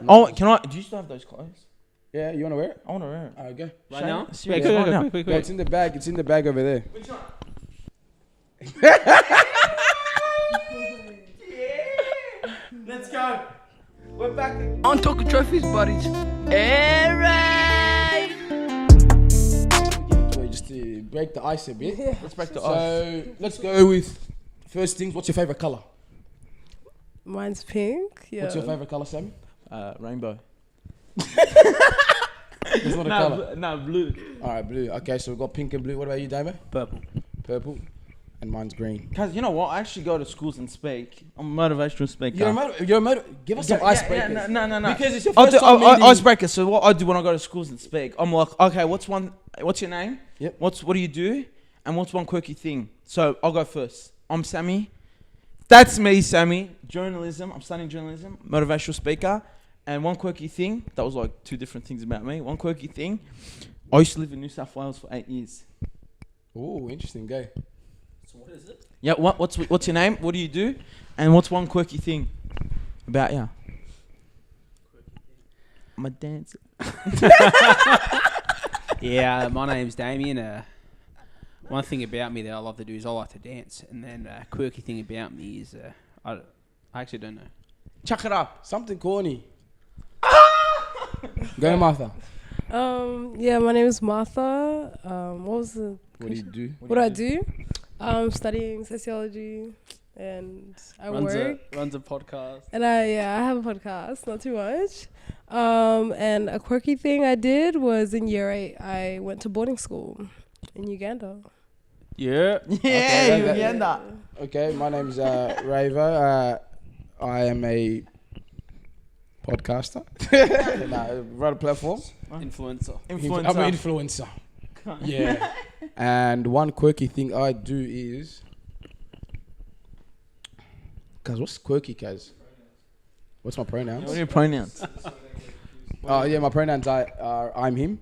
Oh, can I? Do you still have those clothes? Yeah, you want to wear it? I want to wear it. Alright, go. Right now? Quick. It's in the bag. It's in the bag over there. Which one? Let's go. We're back. On talking trophies, buddies. Alright. Just to break the ice a bit. Let's break the ice. So let's go with first things. What's your favorite color? Mine's pink. Yeah. What's your favorite color, Sammy? Rainbow. It's not a color. Blue. All right, blue. Okay, so we've got pink and blue. What about you, Damo? Purple. Purple. And mine's green. Cause you know what? I actually go to schools and speak. I'm a motivational speaker. Give us some icebreakers. No. Because it's your I'll first do time meeting. icebreaker. So what I do when I go to schools and speak, I'm like, okay, what's your name? Yep. What do you do? And what's one quirky thing? So I'll go first. I'm Sami. That's me, Sami. Journalism. I'm studying journalism. Motivational speaker. And one quirky thing. That was like two different things about me. One quirky thing. I used to live in New South Wales for 8 years. Oh, interesting. Go. So what is it? Yeah. What's your name? What do you do? And what's one quirky thing about you? I'm a dancer. Yeah, my name's Damien. One thing about me that I love to do is I like to dance. And then quirky thing about me is I actually don't know. Chuck it up. Something corny. Go, Martha. Yeah, my name is Martha. What was the What do you do? What do I do? I'm studying sociology and I work. Runs a podcast. And I have a podcast, not too much. And a quirky thing I did was in year 8, I went to boarding school in Uganda. Yeah. Okay, Uganda. Okay, my name's Raver. I am a podcaster. Run a platform. Influencer. I'm an influencer. Yeah. And one quirky thing I do is... Kaz, what's quirky, Kaz? What's my pronouns? What are your pronouns? Oh, yeah, my pronouns are I'm him.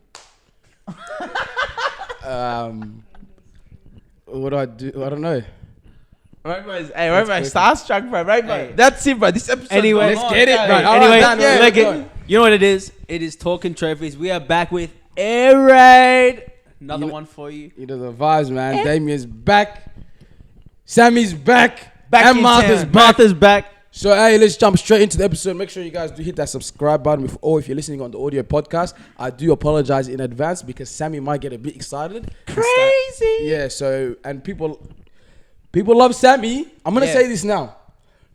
What do I do? I don't know. Rainbow's starstruck, bro. Rainbow. That's it, bro. This episode. Anyway, let's get it, bro. Anyway, you know what it is? It is Talking Trophies. We are back with Air Raid. Another one for you. You know the vibes, man. Damien's back. Sammy's back. And in Martha's town. back. Martha's back. So, hey, let's jump straight into the episode. Make sure you guys do hit that subscribe button. Or if you're listening on the audio podcast, I do apologize in advance because Sammy might get a bit excited. Crazy. Yeah, so, and people love Sammy. I'm going to say this now.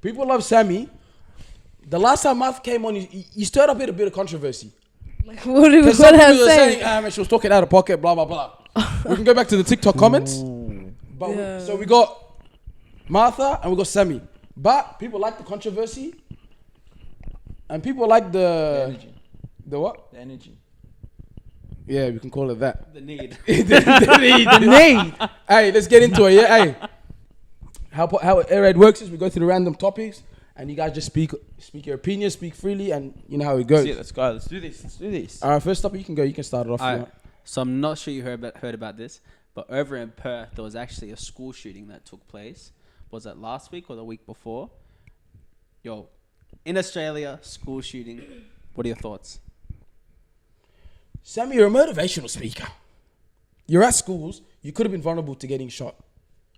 People love Sammy. The last time Martha came on, you stirred up a bit of controversy. Like, what did I Some people were say? saying, she was talking out of pocket, blah, blah, blah. We can go back to the TikTok comments. But so we got Martha and we got Sammy. But people like the controversy. And people like the energy. The what? The energy. Yeah, we can call it that. The need. the need. Hey, let's get into it. Yeah, hey. How Air Raid works is we go through the random topics and you guys just speak your opinion, speak freely, and you know how it goes. Let's go. Let's do this. All right, first topic, you can go. You can start it off. All right. So I'm not sure you heard about this, but over in Perth, there was actually a school shooting that took place. Was it last week or the week before? Yo, in Australia, school shooting. What are your thoughts? Sammy, you're a motivational speaker. You're at schools. You could have been vulnerable to getting shot.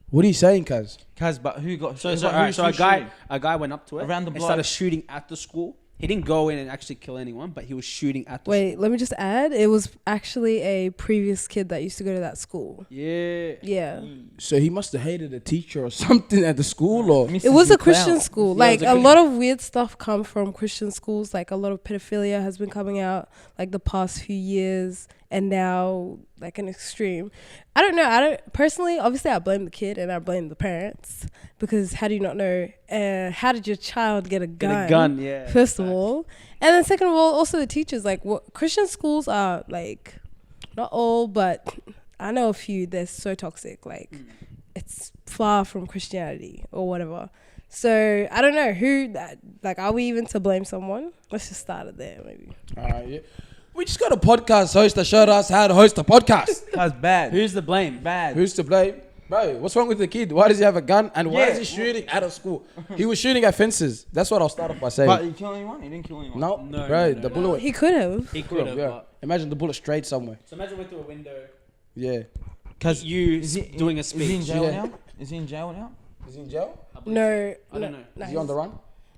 What are you saying, Kaz? Kaz, but who got? So a guy went up to it around the and block, started shooting at the school. He didn't go in and actually kill anyone, but he was shooting at the Wait, school. let me just add. It was actually a previous kid that used to go to that school. Yeah. Yeah. So he must have hated a teacher or something at the school, or It was a Christian school. Yeah, Like, a lot of weird stuff come from Christian schools. Like, a lot of pedophilia has been coming out, like, the past few years. And now, like, an extreme. I don't know. Personally, obviously, I blame the kid and I blame the parents. Because how do you not know? How did your child get a gun? Get a gun, yeah. First of all. And then second of all, also the teachers. Like, what Christian schools are, like, not all, but I know a few. They're so toxic. Like, it's far from Christianity or whatever. So, I don't know are we even to blame someone? Let's just start it there, maybe. all right, yeah. We just got a podcast host that showed us how to host a podcast. That's bad. Who's the blame? Bad. Who's to blame? Bro, what's wrong with the kid? Why does he have a gun? And why Yeah. is he shooting at a school? He was shooting at fences. That's what I'll start off by saying. But he killed anyone? He didn't kill anyone. No, No, bro, no, the no. bullet. He could have. He could have. Yeah. But Imagine the bullet straight somewhere. so imagine went through a window. Yeah. Because You doing a Is he in speech. jail Yeah. now? Is he in jail now? Is he in jail? I believe No, I don't know. No, Is he on the run?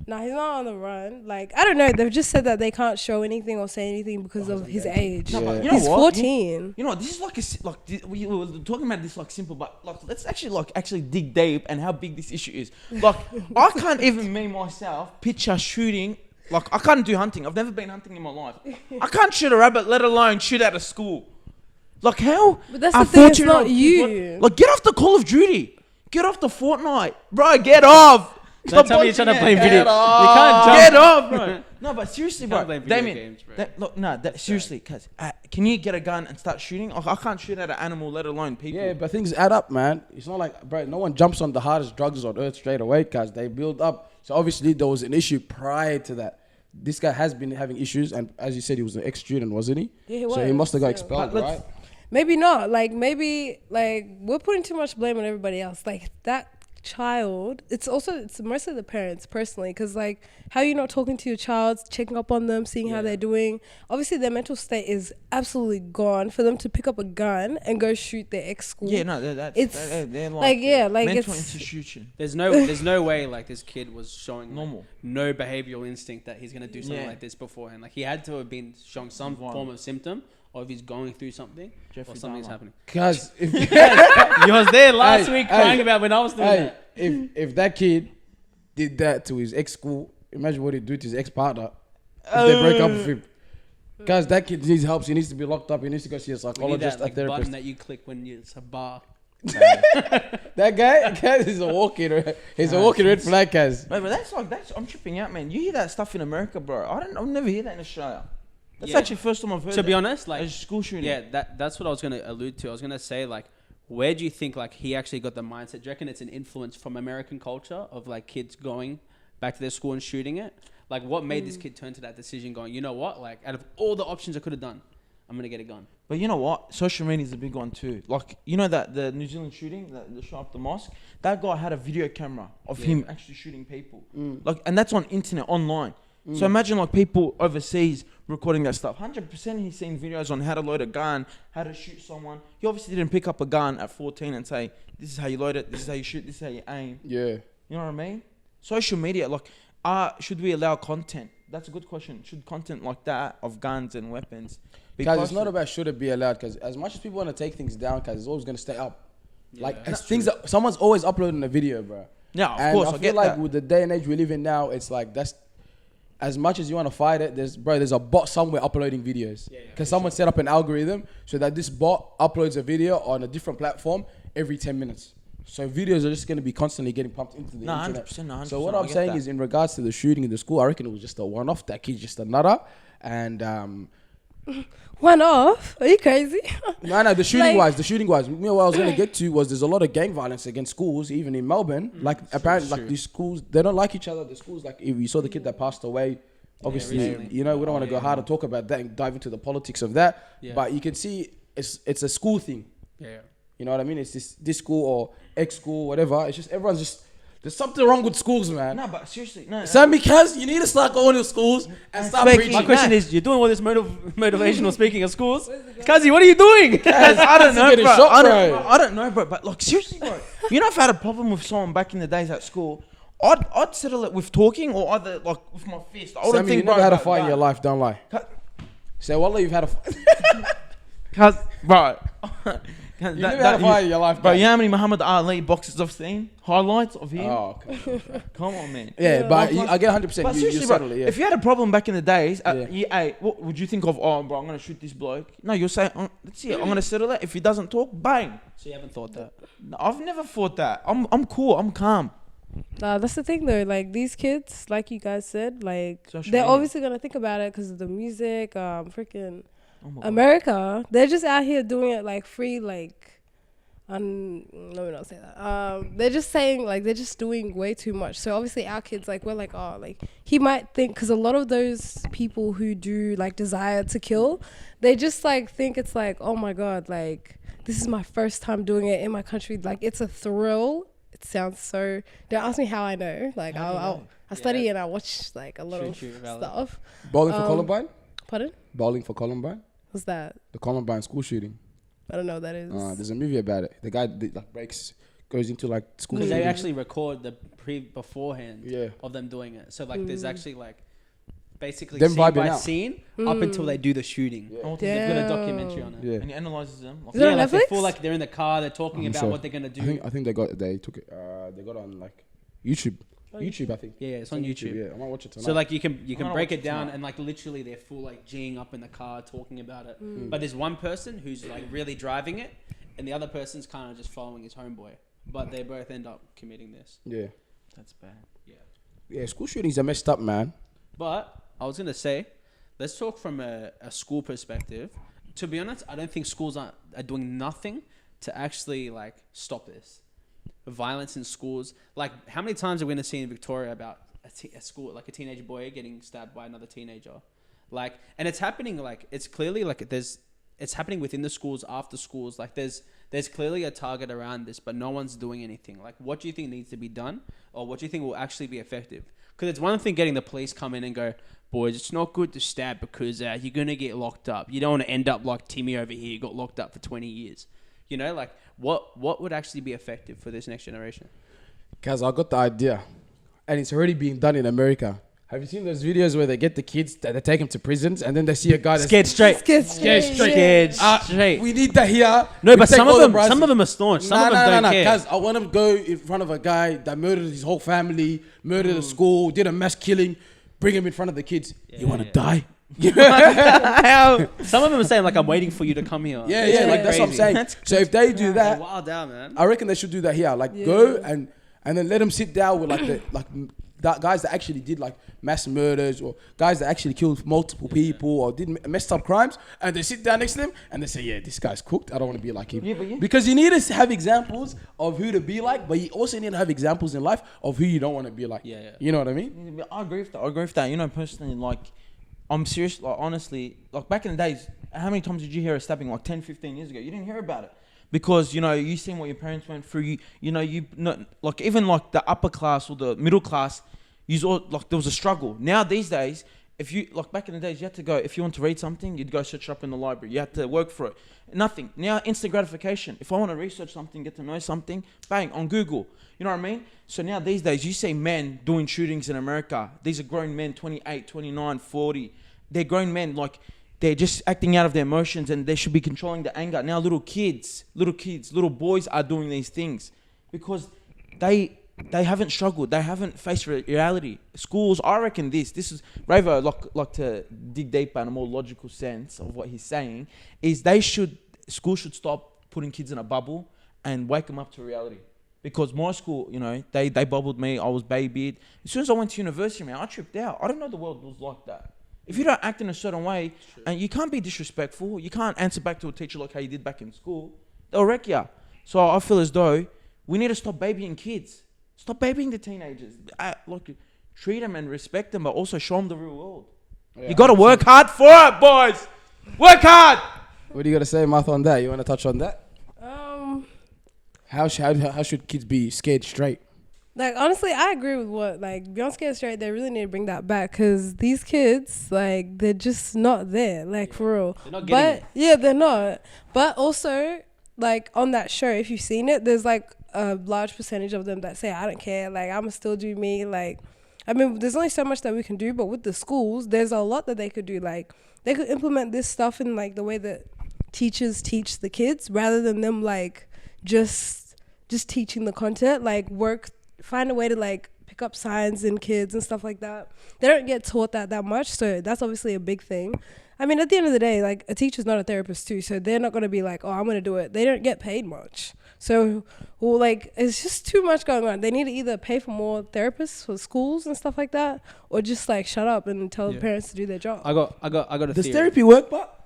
No, he's not on the run. Like, I don't know. They've just said that they can't show anything or say anything because of his age. No, but Yeah. you know He's what? 14. You know, this is like we were talking about this like simple, but like let's actually dig deep and how big this issue is. Like I can't even me myself picture shooting. Like I can't do hunting. I've never been hunting in my life. I can't shoot a rabbit, let alone shoot at a school. Like how? But that's the thing, it's 14-year-old not kid, you. Like get off the Call of Duty. Get off the Fortnite, bro. Get off. Don't tell me you're watching trying to it. play video. You off. can't jump. Get off, bro. No, but seriously, Can't bro. play video Damien, games, bro. seriously, cause can you get a gun and start shooting? Like, I can't shoot at an animal, let alone people. Yeah, but things add up, man. It's not like, bro, no one jumps on the hardest drugs on earth straight away, cause they build up. So obviously there was an issue prior to that. This guy has been having issues, and as you said, he was an ex-student, wasn't he? Yeah, he So he was, must have got yeah. expelled, But right? Maybe not. Like, maybe, like, we're putting too much blame on everybody else. Like, that child, it's mostly the parents, personally. Because, like, how are you not talking to your child, checking up on them, seeing how they're doing? Obviously, their mental state is absolutely gone for them to pick up a gun and go shoot their ex-school. Yeah, no, they're like, yeah, like, mental it's- institution. There's no way like this kid was showing like, Normal. no behavioral instinct that he's gonna do something Yeah. like this beforehand. Like he had to have been showing some form of symptom, or if he's going through something, Jeffrey or something's Dahmer. happening. Cause if You was there last Hey, week hey, crying about when I was doing hey, that. if that kid did that to his ex-school, imagine what he'd do to his ex-partner if they break up with him. Guys, that kid needs help. He needs to be locked up. He needs to go see a We need psychologist, that like, a button therapist. that you click when it's a bar. That guy is a walking red flag, guys. But I'm tripping out, man. You hear that stuff in America, bro. I'll never hear that in Australia. That's Yeah. actually the first time I've heard To be that. honest, like A school shooting. yeah, that's what I was gonna allude to. I was gonna say like, where do you think like he actually got the mindset? Do you reckon it's an influence from American culture of like kids going back to their school and shooting it? Like, what made this kid turn to that decision, going, you know what? Like, out of all the options I could have done, I'm gonna get a gun. But you know what? Social media is a big one too. Like, you know that the New Zealand shooting, the shot up the mosque, that guy had a video camera of him actually shooting people. Like, and that's on internet, online. So imagine like people overseas recording that stuff. 100% he's seen videos on how to load a gun, how to shoot someone. He obviously didn't pick up a gun at 14 and say, this is how you load it, this is how you shoot, this is how you aim. Yeah. You know what I mean? Social media, like, should we allow content? That's a good question. Should content like that of guns and weapons be Guys, it's not posted? about should it be allowed, because as much as people want to take things down, guys, it's always going to stay up. Like, Yeah. as things that someone's always uploading a video, bro. Yeah, of And course, I I feel get like that. with the day and age we live in now, it's like that's as much as you want to fight it. There's a bot somewhere uploading videos because someone set up an algorithm so that this bot uploads a video on a different platform every 10 minutes. So videos are just going to be constantly getting pumped into the No, internet. 100%, no, 100%, So what I I'm get saying that. is, in regards to the shooting in the school, I reckon it was just a one-off. That kid's just a nutter, and One off? Are you crazy? No, the shooting Like- wise. You know, what I was gonna get to was there's a lot of gang violence against schools, even in Melbourne. Like apparently, like these schools, they don't like each other. The schools, like if you saw the kid that passed away, obviously, recently. you know, we don't want to go hard to talk about that and dive into the politics of that. Yeah. But you can see it's a school thing. Yeah. You know what I mean? It's this school or ex school, whatever. It's just everyone's just there's something wrong with schools, man. No, but seriously, no. Sami, cuz you need to start going to schools and start Speak- preaching. My question is, you're doing all this motivational speaking at schools? Kazi, what are you doing? I don't know, getting bro. shot, I bro. don't know, bro. But like, seriously, bro. You know, if I had a problem with someone back in the days at school, I'd settle it with talking or either like with my fist. I wouldn't Sami, you think, never bro, had a about fight in that. your life, don't lie. Cut- Say, wallah, you've had a fight. Cause, bro. You never had a fight in your life, bro. man. You know how many Muhammad Ali boxes I've seen? Highlights of him. Oh, okay. Come on, man. Yeah, but Like- I get 100%. But You seriously, settle bro, it, yeah. if you had a problem back in the days, Yeah. what would you think of? Oh, bro, I'm gonna shoot this bloke. No, you'll say, let's see, I'm gonna settle it. If he doesn't talk, bang. So you haven't thought that? No, I've never thought that. I'm cool. I'm calm. Nah, that's the thing though. Like these kids, like you guys said, like Social they're media. obviously gonna think about it because of the music, freaking Oh my God. America. They're just out here doing it like free, like. Let me not say that. They're just saying like they're just doing way too much. So obviously our kids, like we're like, oh, like he might think, because a lot of those people who do like desire to kill, they just like think it's like, oh my God, like this is my first time doing it in my country. Like, it's a thrill. It sounds so. Don't ask me how I know. Like, I study and I watch like a lot of stuff. Bowling for Columbine? Pardon? Bowling for Columbine? What's that? The Columbine school shooting. I don't know what that is. There's a movie about it. The guy like breaks, goes into like school. Because they shooting. actually record the beforehand of them doing it. So like there's actually like basically Them scene vibing by out. scene up until they do the shooting. Yeah. They've got a documentary on it. Yeah. And he analyzes them. Like, Is it on like they Netflix? feel like they're in the car. They're talking I'm about sure. what they're gonna do. I think they took it. They got it on like YouTube. YouTube, I think. Yeah, it's on YouTube. Yeah, I might watch it tonight. So like you can gonna break watch it it down tonight. and like literally they're full like G'ing up in the car talking about it. But there's one person who's like really driving it, and the other person's kind of just following his homeboy. But they both end up committing this. yeah, that's bad. yeah, school shootings are messed up, man. But I was gonna say, let's talk from a school perspective. To be honest, I don't think schools are doing nothing to actually like stop this. Violence in schools. Like, how many times are we going to see in Victoria about a school, like a teenage boy getting stabbed by another teenager? Like, and it's happening, like, it's clearly, like, it's happening within the schools, after schools. Like, there's clearly a target around this, but no one's doing anything. Like, what do you think needs to be done? Or what do you think will actually be effective? Because it's one thing getting the police come in and go, boys, it's not good to stab because you're going to get locked up. You don't want to end up like Timmy over here, got locked up for 20 years. You know, like, what would actually be effective for this next generation? Guys, I got the idea, and it's already being done in America. Have you seen those videos where they get the kids, they take them to prisons, and then they see a guy that's Scared straight. Scared straight. Scared straight. We need that here. No, We but take some all of the them are staunch. Some of them don't care. Guys, I want to go in front of a guy that murdered his whole family, murdered a school, did a mass killing, bring him in front of the kids. You want to die? Some of them are saying like, I'm waiting for you to come here. Yeah, like that's what I'm saying. So if they do that, Wild out, man. I reckon they should do that here. Like go and then let them sit down with like that guys that actually did like mass murders or guys that actually killed multiple people or did messed up crimes, and they sit down next to them and they say, yeah, this guy's cooked. I don't want to be like him. Because you need to have examples of who to be like, but you also need to have examples in life of who you don't want to be like. Yeah. You know what I mean? I agree with that. You know, personally, like, I'm serious, like, honestly, like, back in the days, how many times did you hear a stabbing, like, 10, 15 years ago? You didn't hear about it. Because, you know, you seen what your parents went through, like, even, like, the upper class or the middle class, like, there was a struggle. Now, these days, if you, like, back in the days, you had to go, if you want to read something, you'd go search up in the library. You had to work for it. Nothing. Now, instant gratification. If I want to research something, get to know something, bang, on Google. You know what I mean? So now, these days, you see men doing shootings in America. These are grown men, 28, 29, 40. They're grown men, like, they're just acting out of their emotions and they should be controlling the anger. Now little boys are doing these things because they haven't struggled. They haven't faced reality. Schools, I reckon this is, Ravo, like to dig deeper in a more logical sense of what he's saying, is schools should stop putting kids in a bubble and wake them up to reality. Because my school, you know, they bubbled me. I was babied. As soon as I went to university, man, I tripped out. I didn't know the world was like that. If you don't act in a certain way, and you can't be disrespectful, you can't answer back to a teacher like how you did back in school, they'll wreck you. So I feel as though we need to stop babying kids. Stop babying the teenagers. Treat them and respect them, but also show them the real world. Yeah, you got to work hard for it, boys. Work hard. What do you got to say, Martha, on that? You want to touch on that? How should kids be scared straight? Like, honestly, I agree with what, like, Beyond Scared Straight, they really need to bring that back because these kids, like, they're just not there, like, for real. They're not getting it. Yeah, they're not. But also, like, on that show, if you've seen it, there's, like, a large percentage of them that say, I don't care, like, I'ma still do me, like, I mean, there's only so much that we can do, but with the schools, there's a lot that they could do, like, they could implement this stuff in, like, the way that teachers teach the kids rather than them, like, just teaching the content, like, find a way to like pick up signs in kids and stuff like that. They don't get taught that much, so that's obviously a big thing. I mean, at the end of the day, like, a teacher's not a therapist too, so they're not going to be like, oh, I'm going to do it. They don't get paid much. So, well, like, it's just too much going on. They need to either pay for more therapists for schools and stuff like that, or just like shut up and tell the parents to do their job. I got a Does theory. therapy work, but?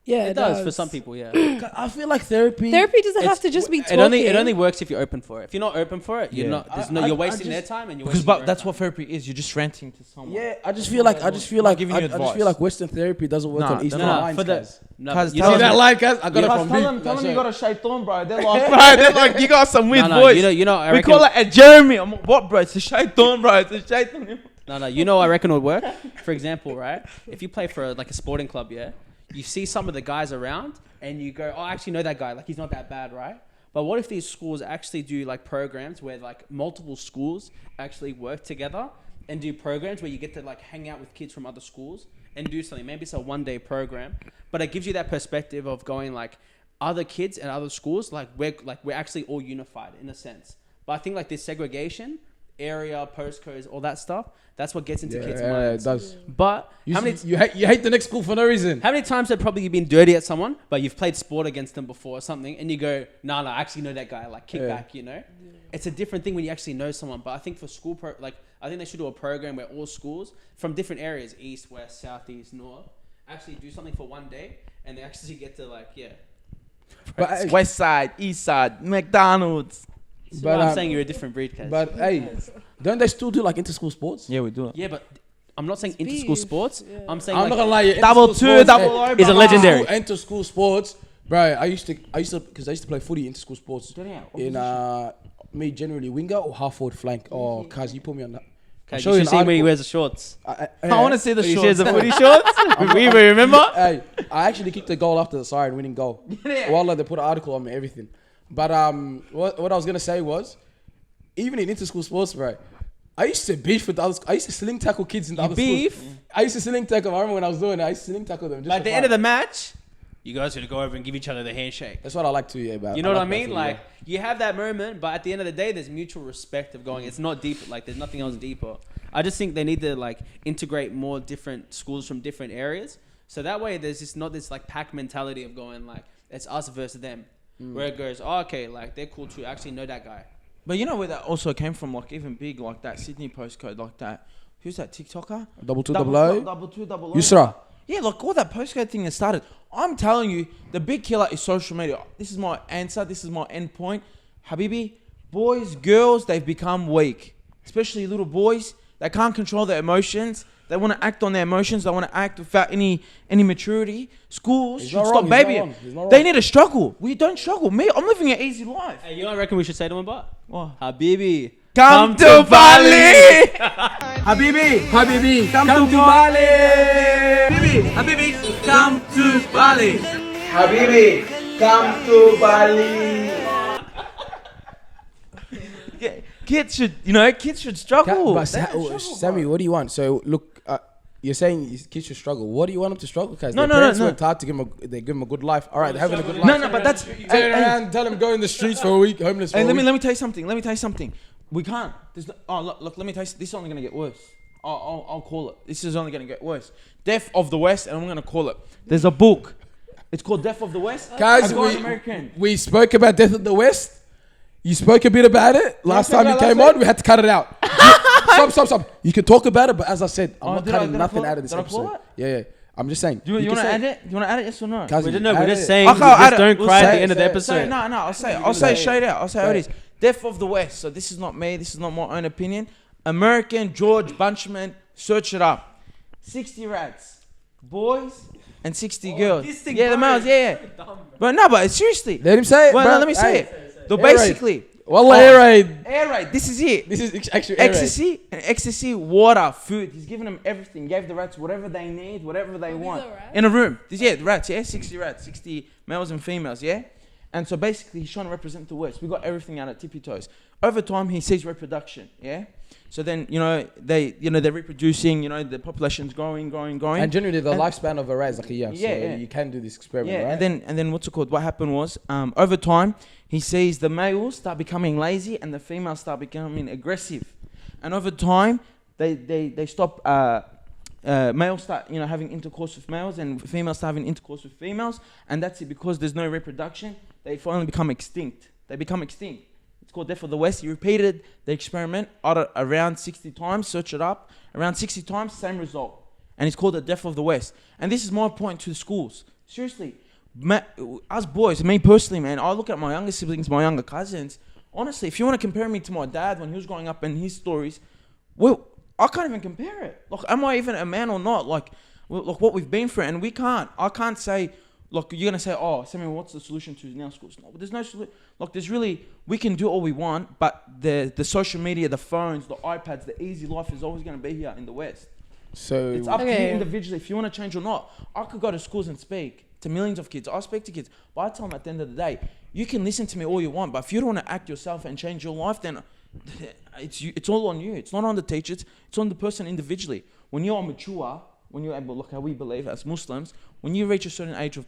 Yeah, It does for some people, yeah. I feel like therapy. Therapy doesn't have It's- to just be It talking. only works if you're open for it. If you're not open for it, you're Yeah. not. There's I you're wasting their just- time and you're Because wasting but your that's own what therapy is. You're just ranting to someone. Yeah, I just feel like I just feel Not like giving I, you I just advice. feel like Western therapy doesn't work Nah, on Eastern no, no, lines. for the guys. no, Cuz you tell See know- that line, guys? I got it Tell from them, me. tell them you got a shaitan, bro. They're like, bro, bro, they're like, you got some weird no, voice. you know, I we reckon, call it a Jeremy. I'm like, what, bro? It's a shaitan, bro. It's a shaitan. No, you know, I reckon would work. For example, right? If you play for like a sporting club, yeah, you see some of the guys around, and you go, oh, I actually know that guy. Like he's not that bad, right? But what if these schools actually do like programs where like multiple schools actually work together and do programs where you get to like hang out with kids from other schools and do something. Maybe it's a 1 day program, but it gives you that perspective of going like other kids and other schools, like we're actually all unified in a sense. But I think like this segregation, area, postcodes, all that stuff, that's what gets into kids' minds. it does. But You, how many you hate the next school for no reason. how many times have probably you been dirty at someone, but you've played sport against them before or something, and you go, nah, I actually know that guy, like kickback, you know? It's a different thing when you actually know someone. But I think for school, I think they should do a program where all schools from different areas, east, west, south, east, north, actually do something for 1 day, and they actually get to like, yeah. But West side, east side, McDonald's. So But, I'm saying you're a different breed, case. but hey, don't they still do like inter-school sports? Yeah, we do it. Yeah, but I'm not saying inter-school beef, sports. yeah. I'm saying I'm like, not gonna lie, yeah, Double inter-school two, sports, double eh, O, Is a brother. legendary. Inter-school sports, bro. I used to because I used to play footy inter-school sports in me generally winger or half forward flank. Oh, Kaz, you put me on that. okay, show you you should an see where he article. wears the shorts. I want to see the He shorts. shares the footy shorts. we remember. Hey, I actually kicked a goal after the siren winning goal. Wallah, they put an article on me, everything. But what I was gonna say was, even in inter-school sports, bro, I used to beef with the others. I used to sling tackle kids in the other beef? schools. I used to sling tackle. I remember when I was doing it. I used to sling tackle them. Just But at for the fun. end of the match, you guys should go over and give each other the handshake. That's what I like to hear about. You know what I like that mean? for you, Like you have that moment, but at the end of the day, there's mutual respect of going. It's not deep. Like there's nothing else deeper. I just think they need to like integrate more different schools from different areas, so that way there's just not this like pack mentality of going like it's us versus them, where it goes, oh, okay, like they're cool too. I actually know that guy. But you know where that also came from? Like even big, like that Sydney postcode, like that. Who's that TikToker? Double two, double O. Double two, double O. Yusra. Yeah, like all that postcode thing that started. I'm telling you, the big killer is social media. This is my answer. This is my end point. Habibi, boys, girls, they've become weak. Especially little boys. They can't control their emotions. They want to act on their emotions. They want to act without any maturity. Schools He's should not stop wrong, he's not babying. wrong, he's not They wrong. need to struggle. We don't struggle. Me, I'm living an easy life. Hey, you know what I reckon we should say to him about? What? Habibi, Come to Bali! Habibi, Habibi, come to Bali. Habibi, come to Bali. Habibi, come to Bali. Kids should struggle. But They don't struggle, Sammy, bro. what do you want? So look, you're saying kids should struggle. What do you want them to struggle? Because No, their no, parents no. worked hard to give them a good life. All right, they're having a good life. No, but that's. Turn around, tell them go in the streets for a week, homeless for Hey, a let week. me tell you something. We can't. Look. Let me tell you. This is only gonna get worse. I'll call it. This is only gonna get worse. Death of the West, and I'm gonna call it. There's a book. It's called Death of the West. Guys, I got an American. we spoke about Death of the West. You spoke a bit about it last spoke time you about came last on. We had to cut it out. Stop. You can talk about it, but as I said, I'm not did I- cutting did I nothing call out of it? this Did I call episode. it? Yeah. I'm just saying. You can wanna say add it? You wanna add it? Yes or no? Cousin, we don't know. We're add just it. saying, Okay, I'll add just it. don't We'll cry at say the it, end of the say it, episode. Say, no, I'll say it. You're I'll say gonna it say straight it. out. I'll say how it is. Death of the West. So this is not me. This is not my own opinion. American George Bunchman. Search it up. 60 rats, boys, and 60 girls. this thing, Yeah, the bro, males. Yeah. But no, but seriously. Let him say it. Well, bro. no, let me say Hey, it. So air raid. basically, Wallah, air raid. air raid. This is it. This is actually air raid. Ecstasy, water, food. He's giving them everything. Gave the rats whatever they need, whatever they want. are rats? In a room. The rats, 60 rats, 60 males and females, yeah? And so basically he's trying to represent the West. We got everything out of tippy toes. Over time he sees reproduction, yeah? So then, they're reproducing, the population's growing. And generally, the lifespan of a rat is like a year. Yeah, so yeah. you can do this experiment, Yeah, right? and then what's it called? What happened was, over time, he sees the males start becoming lazy and the females start becoming aggressive. And over time, they stop. Males start, having intercourse with males, and females start having intercourse with females, and that's it. Because there's no reproduction, they finally become extinct. It's called Death of the West. He repeated the experiment around 60 times. Search it up. Around 60 times, same result. And it's called the Death of the West. And this is my point to the schools. Seriously, us boys, me personally, man, I look at my younger siblings, my younger cousins. Honestly, if you want to compare me to my dad when he was growing up and his stories, well, I can't even compare it. Like, am I even a man or not? Like what we've been through, and we can't. I can't say, look, you're gonna say, oh, Samuel, what's the solution to now schools? No, there's no solution. Like, there's really, we can do all we want, but the social media, the phones, the iPads, the easy life is always gonna be here in the West. So It's up to you individually if you want to change or not. I could go to schools and speak to millions of kids. I speak to kids, but I tell them at the end of the day, you can listen to me all you want, but if you don't want to act yourself and change your life, then it's all on you. It's not on the teachers. It's on the person individually. When you're mature, when you're able, look how we believe as Muslims, when you reach a certain age of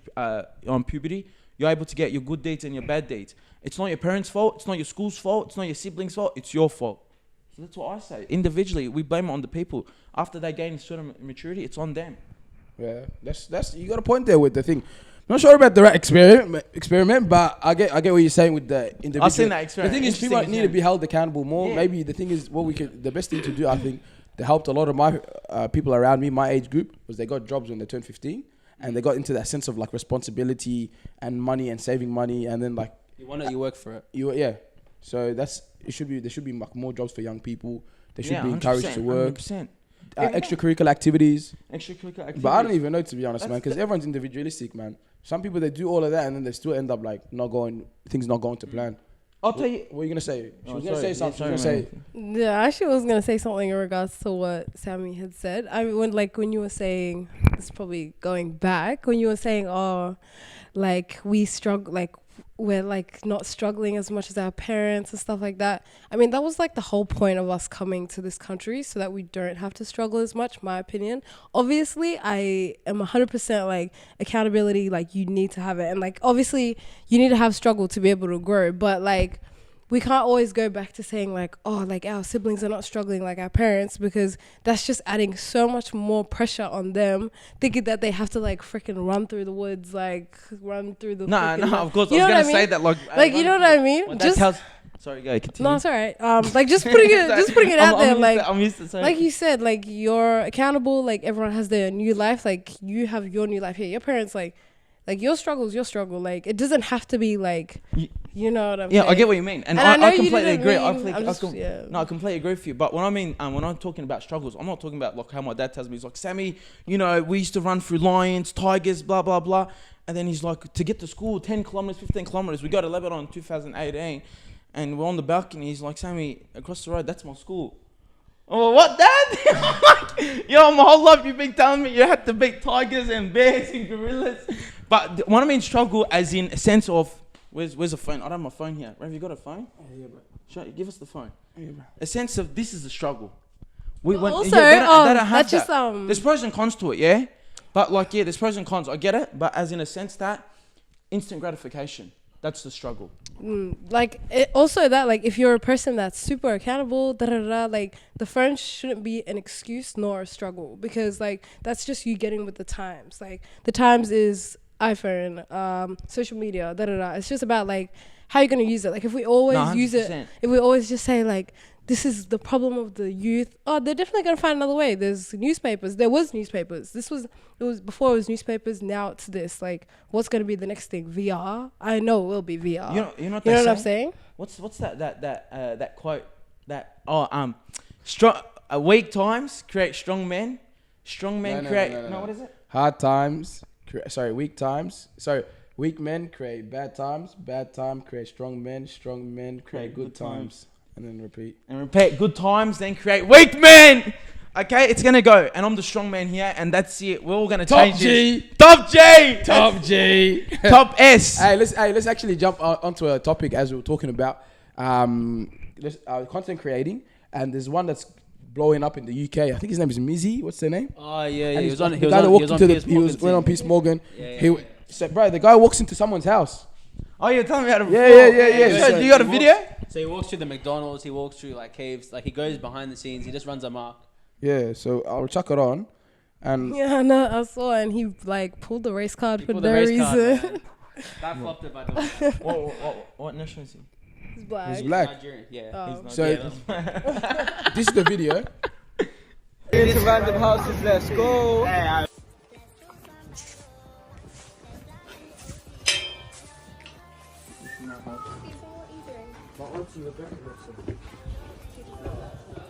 on puberty, you're able to get your good deeds and your bad deeds. It's not your parents' fault. It's not your school's fault. It's not your siblings' fault. It's your fault. So that's what I say. Individually, we blame it on the people. After they gain a certain maturity, it's on them. Yeah, that's you got a point there with the thing. I'm not sure about the right experiment, but I get what you're saying with the individual. I've seen that experiment. The thing is, people need to be held accountable more. Yeah. Maybe the thing is, the best thing to do, I think, that helped a lot of my people around me, my age group, was they got jobs when they turned 15, and they got into that sense of like responsibility and money and saving money, and then like you want it, you work for it. So there should be like more jobs for young people. They should be 100%, encouraged to work. 100%. Extracurriculative activities. But I don't even know, to be honest, man, because everyone's individualistic, man. Some people, they do all of that and then they still end up like things not going to plan. I'll tell you. What are you gonna say? She was gonna sorry. say something. Yeah, She was sorry, gonna say. Yeah, I actually was gonna say something in regards to what Sami had said. I mean, when you were saying, it's probably going back, when you were saying, oh, like we struggle, like we're like not struggling as much as our parents and stuff like that. I mean, that was like the whole point of us coming to this country, so that we don't have to struggle as much, my opinion. Obviously, I am 100% like accountability, like you need to have it. And like, obviously you need to have struggle to be able to grow, but like, we can't always go back to saying like, oh, like our siblings are not struggling like our parents, because that's just adding so much more pressure on them, thinking that they have to like freaking run through the woods, like run through the. No, of course. You I was know gonna say that like. You know what I mean? Sorry, go continue. No, it's alright. Like just putting it out there, like I'm used to saying. Like you said, like you're accountable. Like everyone has their new life. Like you have your new life here. Your parents like your struggle's your struggle. Like it doesn't have to be like. You know what I'm saying? Yeah, I get what you mean, and I know I completely agree. I completely agree with you. But when I'm talking about struggles, I'm not talking about like how my dad tells me. He's like, Sammy, you know, we used to run through lions, tigers, blah blah blah, and then he's like, to get to school, 10 kilometers, 15 kilometers. We go to Lebanon in 2018, and we're on the balcony. He's like, Sammy, across the road, that's my school. Oh, what, Dad? Yo, my whole life you've been telling me you had to beat tigers and bears and gorillas. But when I mean struggle, as in a sense of. Where's the phone? I don't have my phone here. Have you got a phone? Yeah, bro. Give us the phone. Yeah, bro. A sense of this is the struggle. They don't have that. There's pros and cons to it, yeah? But like, yeah, there's pros and cons. I get it. But as in a sense that instant gratification, that's the struggle. Like, also that, like, if you're a person that's super accountable, like, the phone shouldn't be an excuse nor a struggle. Because, like, that's just you getting with the times. Like, the times is iPhone, social media, It's just about like how you're gonna use it. Like if we always use it, if we always just say like this is the problem of the youth, oh, they're definitely gonna find another way. There's newspapers. There was newspapers. It was before it was newspapers. Now it's this. Like what's gonna be the next thing? VR. I know it will be VR. You know what I'm saying? What's that quote? Weak times create strong men. Strong men create. No, what is it? Hard times. Weak times. Weak men create bad times. Bad time create strong men. Strong men create good times. And then repeat. Good times then create weak men. Okay, it's gonna go. And I'm the strong man here, and that's it. We're all gonna change this. Top G. Top S. Hey, let's actually jump onto a topic as we were talking about content creating, and there's one that's blowing up in the UK. I think his name is Mizzy. What's their name? Oh yeah, he was on Piers Morgan. So, bro, the guy walks into someone's house. Oh, you're telling me how to. Yeah. So you got a video? So he walks through the McDonald's. He walks through like caves. Like he goes behind the scenes. He just runs amok. Yeah. So I'll chuck it on. And yeah, no, I saw, and he like pulled the race card for no reason. That flopped it by the way. What nation is he? He's black. He's black. Nigerian. Yeah. Oh. So this is the video. Into random houses, let's go.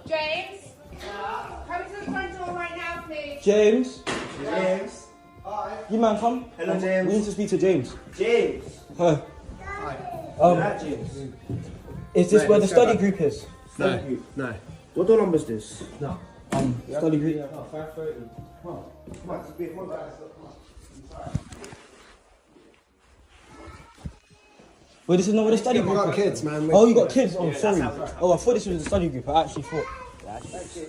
James, come to the front door right now, please. James. You man, come. Hello, James. We need to speak to James. James. Hi. James. Is this Right, where the let's go study back. group is? No. What door number is this? Study group. Wait, this is not where the study group is. kids, man. Oh, you got kids? Oh, sorry. Oh, I thought this was the study group. I actually thought.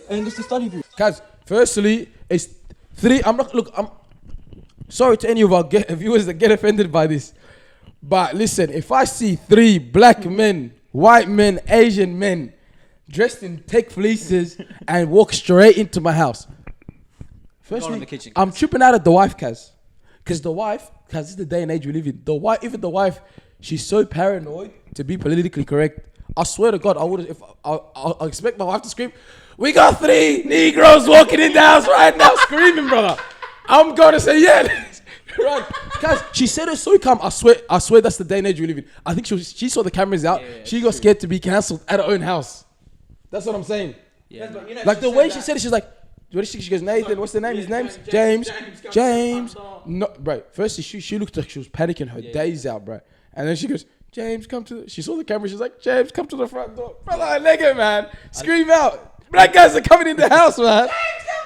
And this is the study group. Guys, firstly, it's 3. I'm sorry to any of our viewers that get offended by this. But listen, if I see 3 black men, white men, Asian men dressed in tech fleeces and walk straight into my house, firstly, in the kitchen, I'm tripping out at the wife, Kaz. Because the wife, Kaz, this is the day and age we live in. Even the wife, she's so paranoid to be politically correct. I swear to God, I expect my wife to scream, "We got 3 Negroes walking in the house right now," screaming, brother. I'm gonna say, yeah. Right, guys, she said it so calm. I swear that's the day and age we live in. I think she saw the cameras out. She got scared to be cancelled at her own house. That's what I'm saying. Yeah. Like the way she said it, she's like, what is she goes, Nathan, what's the name? His name's James. No, bro. First, she looked like she was panicking her days out, bro. And then she goes, James, come to. She saw the camera. She's like, James, come to the front door, brother. I leg it, man. Scream out. Black guys are coming in the house, man.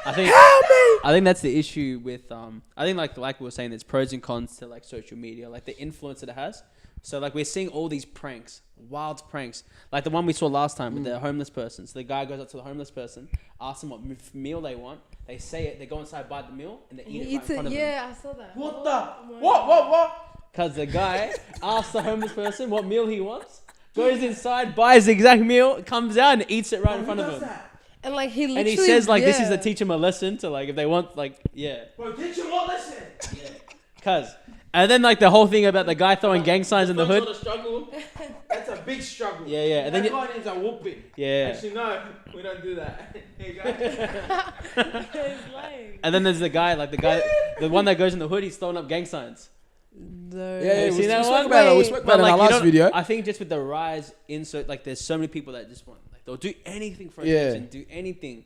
I think Help me. I think that's the issue with I think like we were saying, there's pros and cons to like social media, like the influence that it has. So like we're seeing all these pranks, wild pranks, like the one we saw last time with the homeless person. So the guy goes up to the homeless person, asks them what meal they want. They say it. They go inside, buy the meal, and they eat it right in front of them. Yeah, I saw that. What the? What? Because the guy asks the homeless person what meal he wants, goes inside, buys the exact meal, comes out and eats it right in front of him. And like he literally. And he says like this is to teach them a lesson to like if they want like Bro, teach him what lesson? Cuz. And then like the whole thing about the guy throwing gang signs in the hood. Struggle. That's a big struggle. Yeah, yeah. And then That guy needs a whooping. yeah. Actually, no, we don't do that. Here you go. He's lying. And then there's the guy, the one that goes in the hood, he's throwing up gang signs. No. Yeah, You we seen that spoke one? about it. We Wait. spoke But about it in our like you last don't- video. I think just with the rise in like there's so many people that just want like they'll do anything for Yeah. attention, do anything.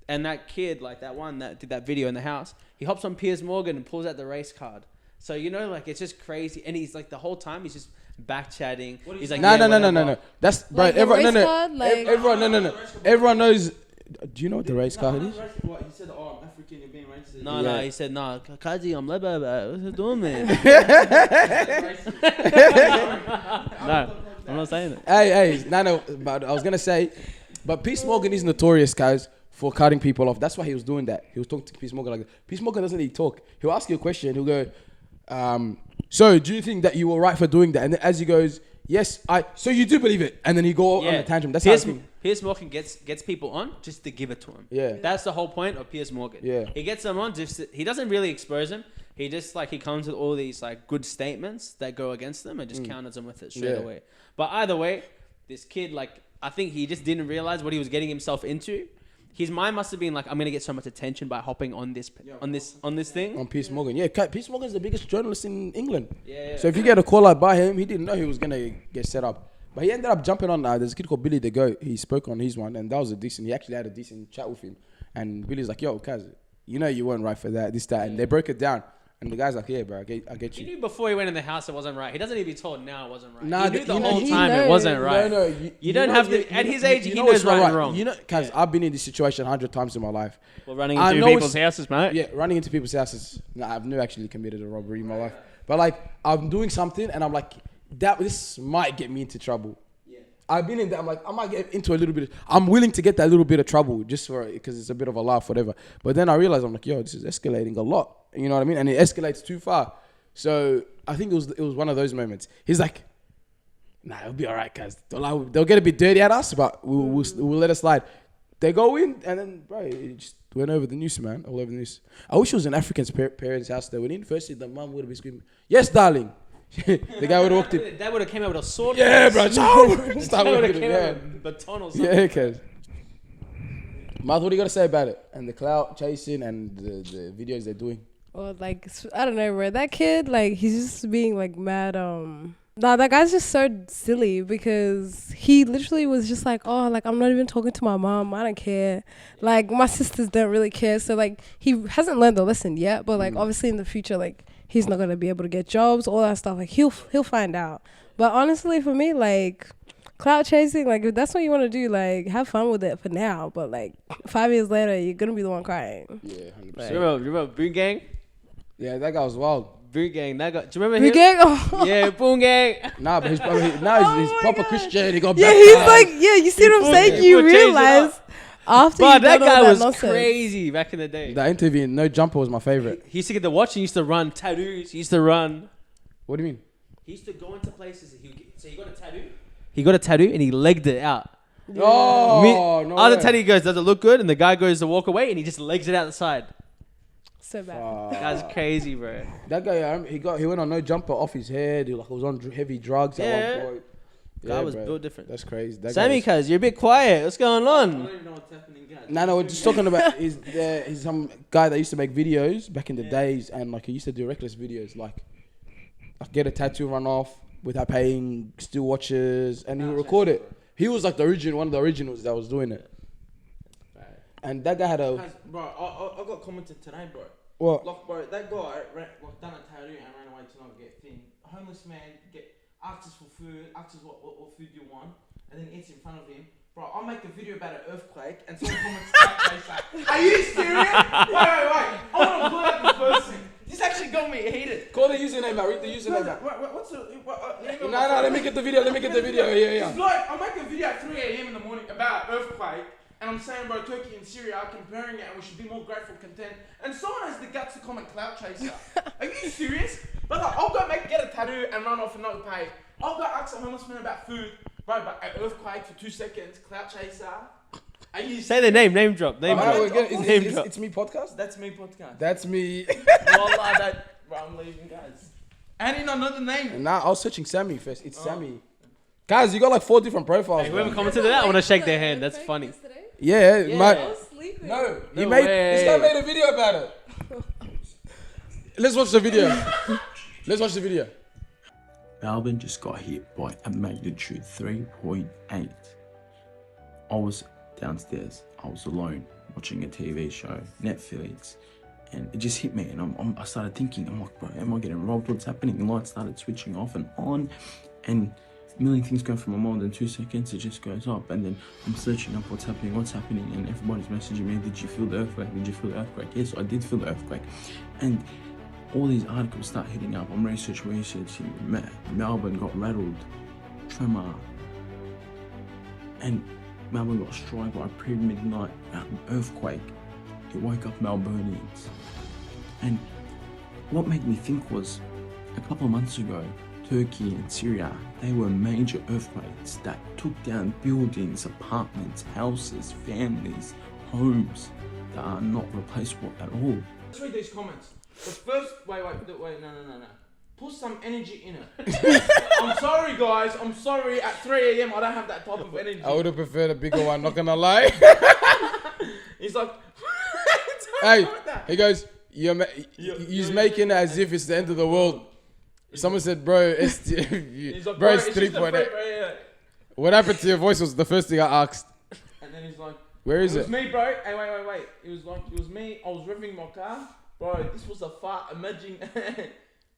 And that kid, like that one that did that video in the house, he hops on Piers Morgan and pulls out the race card. So you know, like it's just crazy. And he's like the whole time he's just back chatting. He's like, No. whatever. That's bro. Like the Everyone, race no. card, like- Everyone, no. Everyone knows. Do you know what the race card is? What? He said, oh, I'm African, you're being racist. No, Yeah. he said, no, Kaji, I'm Leba, what's you doing, man? No, I'm not saying it. Hey, no. But I was gonna say, but Piers Morgan is notorious, guys, for cutting people off. That's why he was doing that. He was talking to Piers Morgan like that. Piers Morgan doesn't really talk. He'll ask you a question. He'll go, so do you think that you were right for doing that? And then as he goes, yes, so you do believe it. And then he go on a tangent. That's how I think. Piers Morgan gets people on just to give it to him. Yeah. That's the whole point of Piers Morgan. Yeah. He gets them on he doesn't really expose them. He just like he comes with all these like good statements that go against them and just counters them with it straight Yeah. away. But either way, this kid like I think he just didn't realize what he was getting himself into. His mind must have been like, I'm gonna get so much attention by hopping on this thing. On Piers Morgan. Yeah, Piers Morgan's the biggest journalist in England. Yeah. So if you get a call out by him, he didn't know he was gonna get set up. But he ended up jumping on. There's a kid called Billy the Goat. He spoke on his one, and that was he actually had a decent chat with him. And Billy's like, "Yo, Kaz, you know you weren't right for that, this, that," and they broke it down. And the guy's like, "Yeah, bro, I get He you." knew before he went in the house it wasn't right. He doesn't need to be told now it wasn't right. Nah, he knew the you know, whole he time it knows. wasn't right. No, You don't have to. At his age, he knows it's not right and wrong. You know, Kaz, I've been in this situation 100 times in my life. Well, running I into know people's houses, mate. Yeah, running into people's houses. No, I've never actually committed a robbery in my life. But like, I'm doing something, and I'm like, this might get me into trouble. I've been in that. I'm like, I might get into a little bit. I'm willing to get that little bit of trouble just for because it's a bit of a laugh, whatever. But then I realized I'm like, yo, this is escalating a lot. You know what I mean? And it escalates too far. So I think it was one of those moments. He's like, nah, it'll be all right, guys. They'll get a bit dirty at us, but we'll let it slide. They go in, and then bro, it just went over the news, man. All over the news. I wish it was an African parents' house they went in. Firstly, the mum would have been screaming, "Yes, darling." The guy would have walked in. That would have came out with a sword. Yeah, bro. That Start would have working, came yeah. out with baton or something. Yeah, okay. Martha, what do you got to say about it? And the clout chasing and the videos they're doing? Or like I don't know, bro. That kid, like he's just being like mad. Nah, that guy's just so silly because he literally was just like, oh, like, I'm not even talking to my mom. I don't care. Like, my sisters don't really care. So, like, he hasn't learned the lesson yet. But, like, obviously in the future, like, he's not going to be able to get jobs, all that stuff. Like, he'll find out. But honestly, for me, like, clout chasing, like, if that's what you want to do, like, have fun with it for now. But, like, 5 years later, you're going to be the one crying. Yeah, 100%. Like, you remember Boon Gang? Yeah, that guy was wild. Boon Gang. That guy. Do you remember We him? gang? Oh. Yeah, Boon Gang. Nah, but he's proper my proper God. Christian. He got Yeah, baptized. he's like, yeah, you see what I'm saying? Yeah. You People change it realize after But you that done all guy that was nonsense. crazy back in the day. That interview, No Jumper, was my favorite. He used to get the watch and he used to run tattoos. He used to run. What do you mean? He used to go into places. So he got a tattoo. He got a tattoo and he legged it out. Oh, no Other way. tattoo goes, does it look good? And the guy goes to walk away and he just legs it out the side. So bad. That's crazy, bro. That guy, he went on No Jumper off his head. He was on heavy drugs Yeah. at one point. Guy was bro. built different. That's crazy. That Sammy, guy cuz, you're a bit quiet. What's going on? even know what's happening, guys. no, we're just talking about he's some guy that used to make videos back in the days, and like he used to do reckless videos, like get a tattoo run off without paying, steal watches, and he'll record it. He was like one of the originals that was doing it. And that guy had a Guys, bro, I got commented today, bro. what? Like, bro, that guy done a tattoo and ran away to not get thing. A homeless man asks us for food, asks us what food you want, and then eats in front of him. Bro, I'll make a video about an earthquake and someone comments like, are you serious? Wait. I want to pull out this person. This actually got me heated. Call the username, man. Read the username. man. What's the... No, let me get the video. Yeah. It's like, I make a video at 3 a.m. in the morning about earthquake, and I'm saying, bro, Turkey and Syria are comparing it, and we should be more grateful, content. And someone has the guts to comment clout chaser. Are you serious? But like, I'll go get a tattoo and run off and not pay. I'll go ask a homeless man about food, bro. But an earthquake for 2 seconds, clout chaser. Are you Say the name drop. Name drop. It's me podcast. That's me podcast. That's me. Wallah, bro, I'm leaving, guys. And in another name. Nah, I was searching Sammy first. It's Sammy. Guys, you got like 4 different profiles. Hey, whoever man. commented that, I want to shake their hand. That's funny. Yeah, Yeah. man. Sleeping. No, No this guy way. made a video about it. Let's watch the video. Melbourne just got hit by a magnitude 3.8. I was downstairs. I was alone watching a TV show, Netflix, and it just hit me. And I started thinking, I'm like, bro, am I getting robbed? What's happening? The lights started switching off and on, and a million things go through my mind. In 2 seconds, it just goes up, and then I'm searching up what's happening, and everybody's messaging me, did you feel the earthquake? Did you feel the earthquake? Yes, I did feel the earthquake, and all these articles start hitting up. I'm researching. Melbourne got rattled, tremor, and Melbourne got struck by a pre-midnight earthquake. It woke up Melburnians. And what made me think was, a couple of months ago, Turkey and Syria, they were major earthquakes that took down buildings, apartments, houses, families, homes that are not replaceable at all. Let's read these comments. The first, wait, no. Put some energy in it. I'm sorry, guys. I'm sorry. At 3 a.m., I don't have that type of energy. I would have preferred a bigger one, not gonna lie. He's like, Hey, he goes, he's making it as if it's the end of the world. Someone said, bro, it's he's like, bro, it's just a 3.8. free- yeah. What happened to your voice was the first thing I asked. And then he's like, Where is it was it? me, bro. Hey, wait. It was me. I was revving my car. Bro, this was a fart emerging.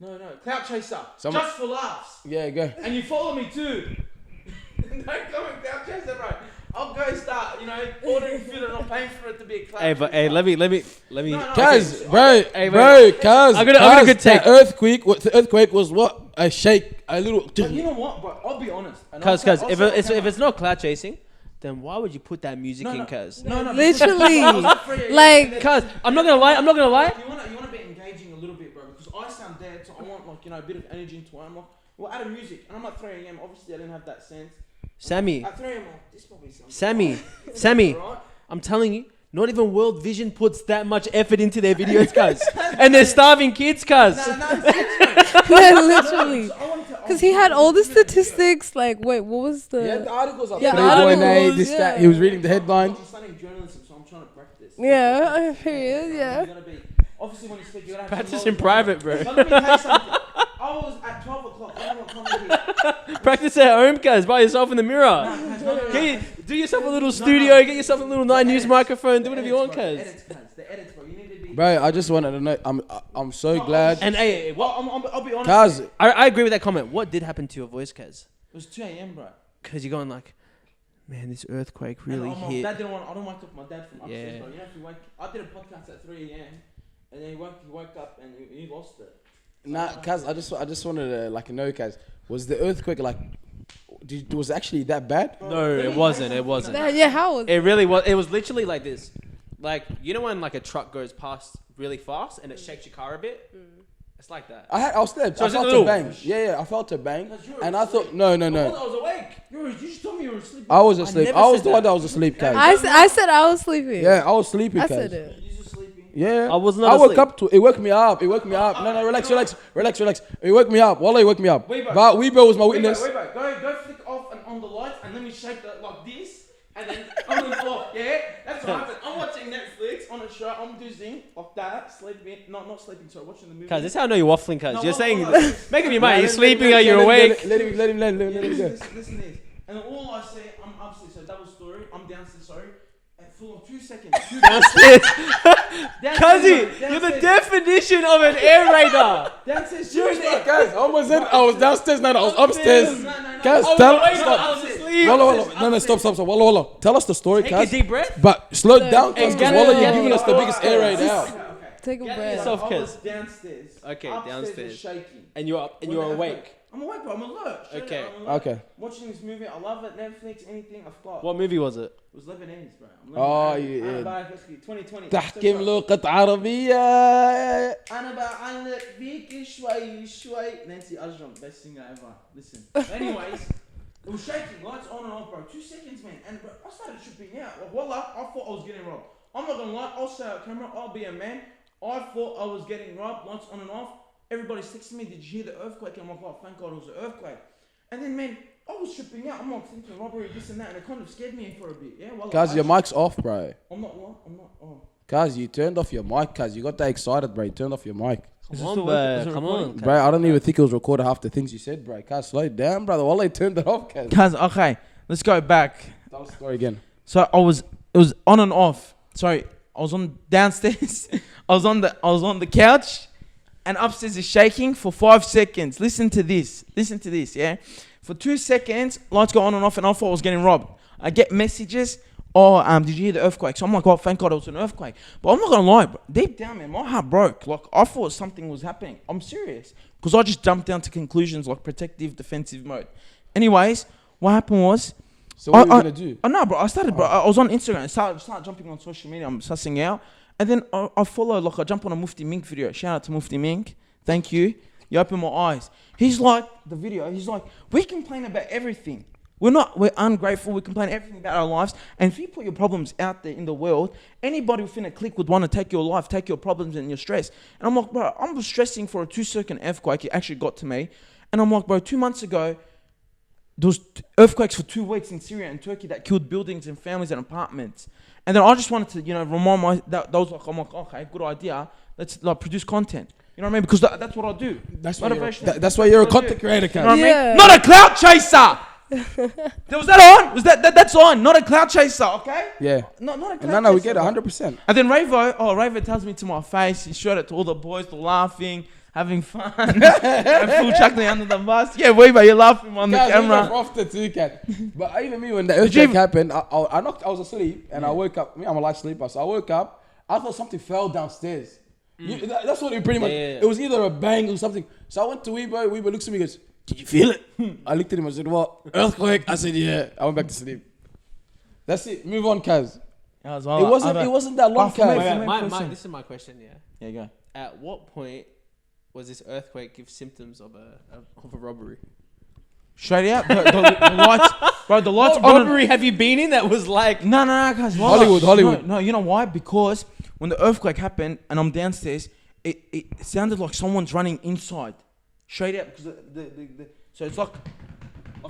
No. Clout chaser. Someone- Just for laughs. Yeah, go. And you follow me too. Don't comment clout chaser, bro. I'll go start, ordering food and I'm paying for it to be a clout Hey, but chaser. hey, let me. No, Cuz, okay. bro, Hey, bro, cuz. I'm gonna good take. The earthquake was what? A shake, a little. But you know what, bro? I'll be honest. And Cuz, I'll say- if it's not cloud chasing, then why would you put that music in? Cuz, No, Literally. like, Like, cuz I'm not gonna lie. You want to be engaging a little bit, bro, because I sound dead, so I want a bit of energy into it. I'm like, well, add a music, and I'm at 3 a.m. Obviously, I didn't have that sense. Sammy, At 3 a.m. This probably sounds. Sammy, Right? I'm telling you, not even World Vision puts that much effort into their videos, cuz, and they're starving kids, cuz. literally. Because he had all the statistics. Like, wait, what was the? Yeah, the articles are Yeah, 3.8, articles, this, that. yeah. He was reading the headlines. I'm studying journalism, so I'm trying to practice. Yeah, period. Yeah. You gotta be. Obviously, when you speak, you gotta have Practice some in private, bro. But let me tell you something. I was at 12 o'clock. I don't want to come here. Practice at home, cuz, by yourself in the mirror. Do yourself a little studio, get yourself a little 9 News microphone, do whatever you want, cuz. The edits, bro. You need to be. Bro, I just wanted to know. I'm so glad. And hey, what? I'll be honest. Cuz, I agree with that comment. What did happen to your voice, cuz? It was 2 a.m., bro. Because you're going like, man, this earthquake And really my hit. dad didn't want. I don't wake up my dad from upstairs, Yeah. bro. You know, if you wake. I did a podcast at 3 a.m. and then he woke up and he lost it. nah, cuz, I just wanted to like know, cuz, was the earthquake like, was it actually that bad? No, it wasn't. It wasn't. Yeah, how was It really was. It was literally like this. Like, you know when like a truck goes past really fast and it shakes your car a bit? It's like that. I was there. So I is it felt little? a bang. Yeah, I felt a bang, Because you were and I asleep. thought, no. I thought I was awake. You just told me you were asleep. I was asleep. never I was said the one that. that was asleep, cuz. I said I was sleeping. Yeah, I was sleeping, I cuz. said it. You just sleeping. Yeah, I was not I woke asleep. up to it. Woke me up. It woke me up. No, relax. It woke me up. Wallah, it woke me up. Wait, bro. But Weebo was my witness. Wait, go flick off and on the lights and let me shake that like this and then on and off. Yeah, that's what happened. I'm watching Netflix on a show. I'm doing like that, sleeping. Not sleeping. Sorry, watching the movie. Cuz, this is how I know you're waffling, cuz. No, you're hold saying, on. make up your mind. Nah, You're let- sleeping let- or you're let- awake. Let him go. Listen to this. And then all I say, I'm upstairs. So double story. I'm downstairs. Sorry. And full of 2 seconds. Downstairs. Downstairs, Cuzzy, bro, you're the downstairs. definition of an air raider. Downstairs. Seriously, guys, I almost said I was downstairs. No, I was upstairs. No. Guys, I was tell awake, stop. I was asleep. Wallah. No, stop. Wallah. Tell us the story, Take a cuz. deep breath. But slow down, cuz. Hey, get Wallah, it, you're get giving it. us the biggest air raid out. Take a Get breath. yourself- I was Kez. downstairs. Okay, Upstairs downstairs. was shaking. And you're up and When you're the awake. earthquake- I'm awake, bro. I'm alert. Straight Okay. up, I'm alert. Okay. Watching this movie, I love it. Netflix, anything, I forgot. What movie was it? It was Lebanese, bro. I'm Oh, Lebanese. yeah. أنا بعرف اسمي 2020. تحكي لغة عربية. أنا بعلق فيك شوي. Nancy Ajram, best singer ever. Listen. Anyways, it was shaking, lights on and off, bro. 2 seconds, man. And bro, I started tripping out. Like, wallah, I thought I was getting robbed. I'm not gonna lie. I'll say on camera, I'll be a man. I thought I was getting robbed. Lights on and off. Everybody's texting me, did you hear the earthquake? And I'm like, oh, thank God it was an earthquake. And then, man, I was tripping out. I'm like thinking robbery, this and that, and it kind of scared me for a bit. Yeah, well, Guys, your mic's off, bro. I'm not what? I'm not. Oh. Guys, you turned off your mic, cuz. You got that excited, bro. You turned off your mic. Come on, bro. Come on. Bro, I don't even think it was recorded half the things you said, bro. Cuz, slow down, brother. Wallah, you turned it off, cuz. Cuz, okay, let's go back. Tell the story again. So it was on and off. Sorry, I was on downstairs. I was on the couch, and upstairs is shaking for 5 seconds. Listen to this, yeah. For 2 seconds, lights go on and off, and I thought I was getting robbed. I get messages. Oh, did you hear the earthquake? So I'm like, oh, thank God it was an earthquake. But I'm not gonna lie, bro. Deep down, man, my heart broke. Like I thought something was happening. I'm serious, because I just jumped down to conclusions like protective, defensive mode. Anyways, what happened was. So what are you going to do? Oh no, bro. I started, bro. I was on Instagram. I started jumping on social media. I'm sussing out, and then I follow. Like I jump on a Mufti Mink video. Shout out to Mufti Mink. Thank you. You open my eyes. He's like the video. He's like, we complain about everything. We're ungrateful. We complain everything about our lives. And if you put your problems out there in the world, anybody within a click would want to take your life, take your problems and your stress. And I'm like, bro, I'm stressing for a 2-second earthquake. It actually got to me, and I'm like, bro, 2 months ago. There was earthquakes for 2 weeks in Syria and Turkey that killed buildings and families and apartments. And then I just wanted to, remind that was like, I'm like, okay, good idea. Let's like produce content. You know what I mean? Because that's what I do. That's Motivation. why you're a That's what I content do. creator, cuz. You know what I Yeah. mean? Not a clout chaser. Was that on? Was that's on? Not a clout chaser, okay? Yeah. Not a clout chaser. No, we get it, bro. 100%. And then Ravo tells me to my face. He showed it to all the boys. They're laughing, having fun, and full chuckling under the bus. Yeah, Weaver, you're laughing on the Guys, we camera. got off the too, cat. But even me, when the earthquake happened, I was asleep and I woke up. I'm a light sleeper, so I woke up. I thought something fell downstairs. That's what it pretty much. Yeah. It was either a bang or something. So I went to Weebo. Weebo looks at me and goes, "Did you feel it?" I looked at him. I said, "What? Earthquake?" I said, "Yeah." I went back to sleep. That's it. Move on, Kaz. It wasn't that long, for me, Kaz. for me. This is my question, yeah. There you go. At what point was this earthquake give symptoms of a robbery? Straight out, the lights, bro. The lights What on. robbery have you been in that was like... No, guys. Hollywood. No, you know why? Because when the earthquake happened and I'm downstairs, it sounded like someone's running inside. Straight out, because so it's like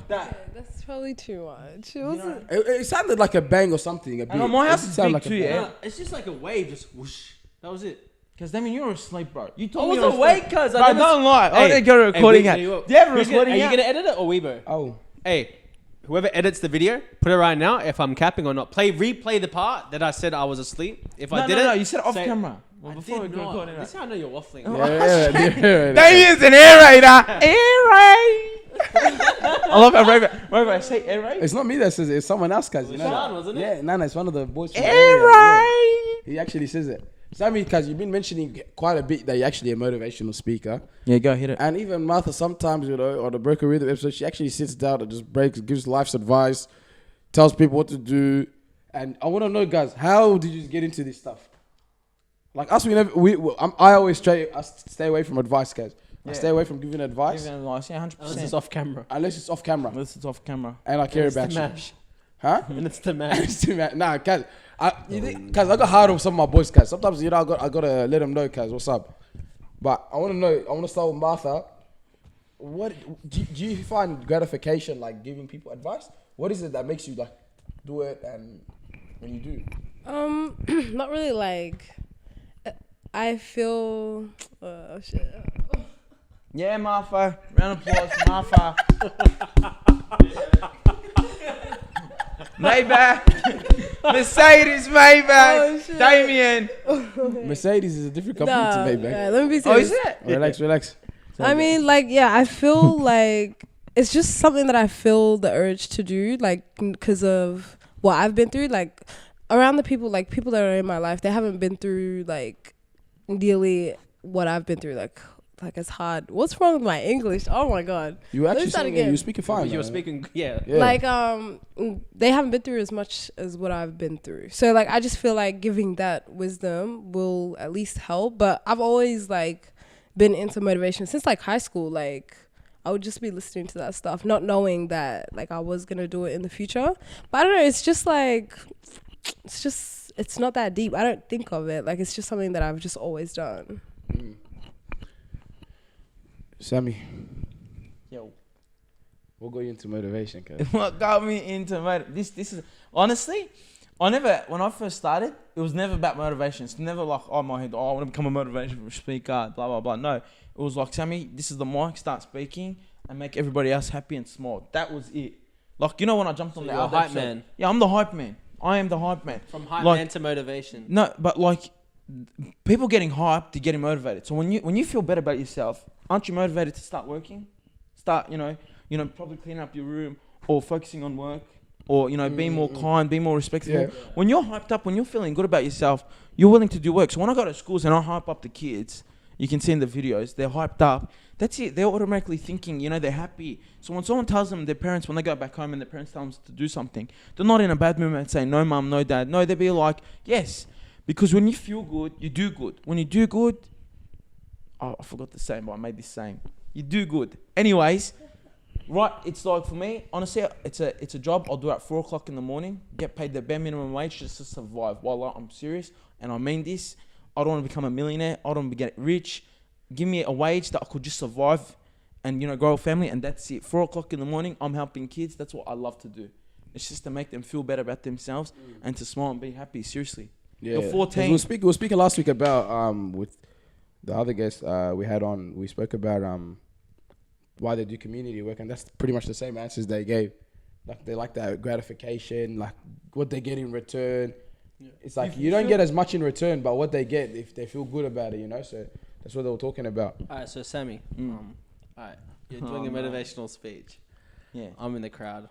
that. That's probably too much. It You know, wasn't. It sounded like a bang or something. A and my house is big too, bang. yeah. It's just like a wave, just whoosh. That was it. Cause Damien, you're asleep, bro. You I told me was you were awake, asleep. cuz. Bro, don't lie. I didn't get a recording out. Do you have a recording Are you out? gonna edit it or Weibo? Oh. Hey, whoever edits the video, put it right now. If I'm capping or not, replay the part that I said I was asleep. If I didn't, No, you said off say- camera. Well, I before did we not. record it. This is how I know you're waffling. Yeah. Damien's an aerator. I love how Raver, I say aerate. It's not me that says it. It's someone else, guys. You know Sean, that? wasn't it? Yeah, no, it's one of the boys from the Aerate. area. Yeah. He actually says it. Sammy, because you've been mentioning quite a bit that you're actually a motivational speaker. Yeah, go hit it. And even Martha, sometimes, you know, on the Broken Rhythm episode, she actually sits down and just gives life's advice, tells people what to do. And I want to know, guys, how did you get into this stuff? Like us, I always stay away from advice, guys. I stay away from giving advice Giving advice, yeah, 100%. This is off camera. unless it's off camera Unless it's off camera. and I care It's the about you. mash. Huh? And it's the mash. It's too mad. Nah, cause I got hard with some of my boys, cause sometimes, you know, I gotta let them know, cause what's up. But I want to know. I want to start with Martha. What do you find gratification like giving people advice? What is it that makes you like do it, and when you do? Not really. Like, I feel. Shit. Yeah, Martha. Round of applause, Martha. Maybach. Mercedes, Maybach. Oh, shit. Damien. Mercedes is a different company Nah, to Maybach. nah, let me be Oh, serious. is it? Relax. I mean, like, yeah, I feel like it's just something that I feel the urge to do, like, because of what I've been through. Like, around the people, like, people that are in my life, they haven't been through, like, nearly what I've been through. Like it's hard. What's wrong with my English? Oh my god. You were Let me actually start saying again. you were speaking fine. You were man. speaking, yeah. Yeah. Like they haven't been through as much as what I've been through. So like I just feel like giving that wisdom will at least help. But I've always like been into motivation since like high school. Like I would just be listening to that stuff, not knowing that like I was gonna do it in the future. But I don't know, it's just like it's not that deep. I don't think of it. Like it's just something that I've just always done. Sammy, Yo. what got you into motivation, cuz? What got me into this is honestly, when I first started, it was never about motivation. It's never like, oh my head, I want to become a motivational speaker, blah blah blah. No, it was like, Sammy, this is the mic, start speaking and make everybody else happy and smile. That was it. Like, you know, when I jumped on the you're a other hype episode- man. Yeah, I'm the hype man. I am the hype man. From hype Like- man to motivation. No, but like people getting hyped to getting motivated. So when you feel better about yourself, aren't you motivated to start working? Start, you know, probably cleaning up your room or focusing on work or, you know, being more kind, being more respectful. Yeah. When you're hyped up, when you're feeling good about yourself, you're willing to do work. So when I go to schools and I hype up the kids, you can see in the videos, they're hyped up. That's it. They're automatically thinking, you know, they're happy. So when someone tells them, their parents, when they go back home and their parents tell them to do something, they're not in a bad mood and say, no, mum, no, dad. No, they'll be like, yes. Because when you feel good, you do good. When you do good, oh, I forgot the saying, but I made this saying. You do good. Anyways, right, it's like for me, honestly, it's a job. I'll do it at 4 o'clock in the morning, get paid the bare minimum wage just to survive. While I'm serious, and I mean this, I don't want to become a millionaire. I don't want to get rich. Give me a wage that I could just survive and, you know, grow a family, and that's it. 4 o'clock in the morning, I'm helping kids. That's what I love to do. It's just to make them feel better about themselves and to smile and be happy. Seriously. Yeah. You're 14. We were speaking last week about with the other guest we had on. We spoke about why they do community work, and that's pretty much the same answers they gave. Like they like that gratification, like what they get in return. Yeah. It's like you don't get as much in return, but what they get if they feel good about it, you know. So that's what they were talking about. All right, so Sammy, all right, you're doing a motivational speech. Yeah. I'm in the crowd.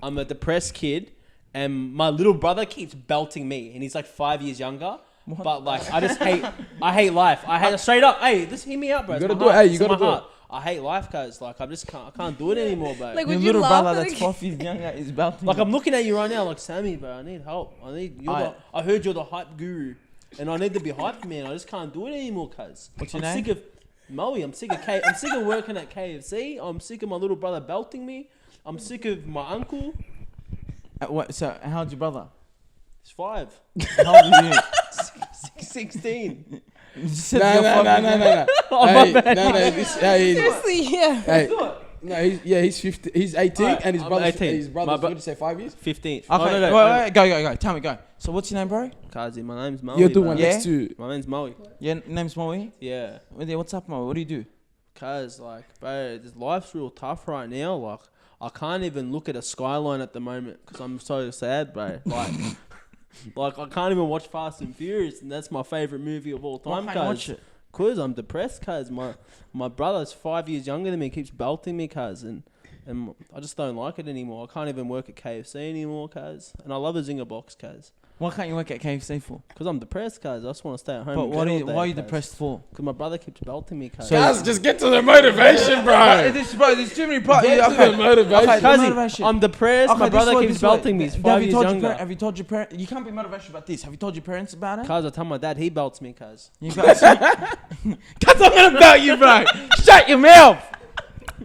I'm a depressed kid, and my little brother keeps belting me, and he's like 5 years younger. But like, I hate life. I hate straight up. Hey, just hear me out, bro. You gotta do it. Hey, you gotta do it. I hate life, cause like I can't do it anymore, bro. Like, Your would you little laugh brother at that's it? 5 years younger is about to... Like I'm looking at you right now, like Sammy, bro. I need help. I heard you're the hype guru, and I need to be hyped, man. I just can't do it anymore, cuz. What's your I'm name? sick of Moe. I'm sick of working at KFC. I'm sick of my little brother belting me. I'm sick of my uncle. So, how old's your brother? He's 5. How old are you? 16. You just said No. you're 5 years younger. Oh, my bad. This, hey, Seriously, yeah. hey, No, he's 50. He's 18, Alright, and his I'm brother's 18. 18. My What did you say? 5 years? 15. Okay, Oh, no, wait, go. Tell me, go. So what's your name, bro? Kazi, my name's Moe. You're the one Yeah? next to. My name's Moe. Your name's Moe? Yeah. What's up, Moe? What do you do? Cause like, bro, this life's real tough right now. Like, I can't even look at a skyline at the moment because I'm so sad, bro. Like, like I can't even watch Fast and Furious, and that's my favorite movie of all time. Why can't you watch it? Cause I'm depressed. Cause my brother's 5 years younger than me, keeps belting me. Cause and I just don't like it anymore. I can't even work at KFC anymore. Cause and I love a Zinger box. Cause Why can't you work at KFC for? Because I'm depressed, cuz. I just want to stay at home. But and why get all day, are you cuz. depressed for? Because my brother keeps belting me, cuz. Guys, just get to the motivation, bro. There's too many parts. Get to the motivation. Okay, Cuz motivation. I'm depressed. Okay, My this brother way, keeps this way. belting me. He's 5 years younger. Have you told your parents? You can't be motivational about this. Have you told your parents about it? Cuz I tell my dad, he belts me, cuz. You guys, cuz I'm gonna belt you, bro. Shut your mouth.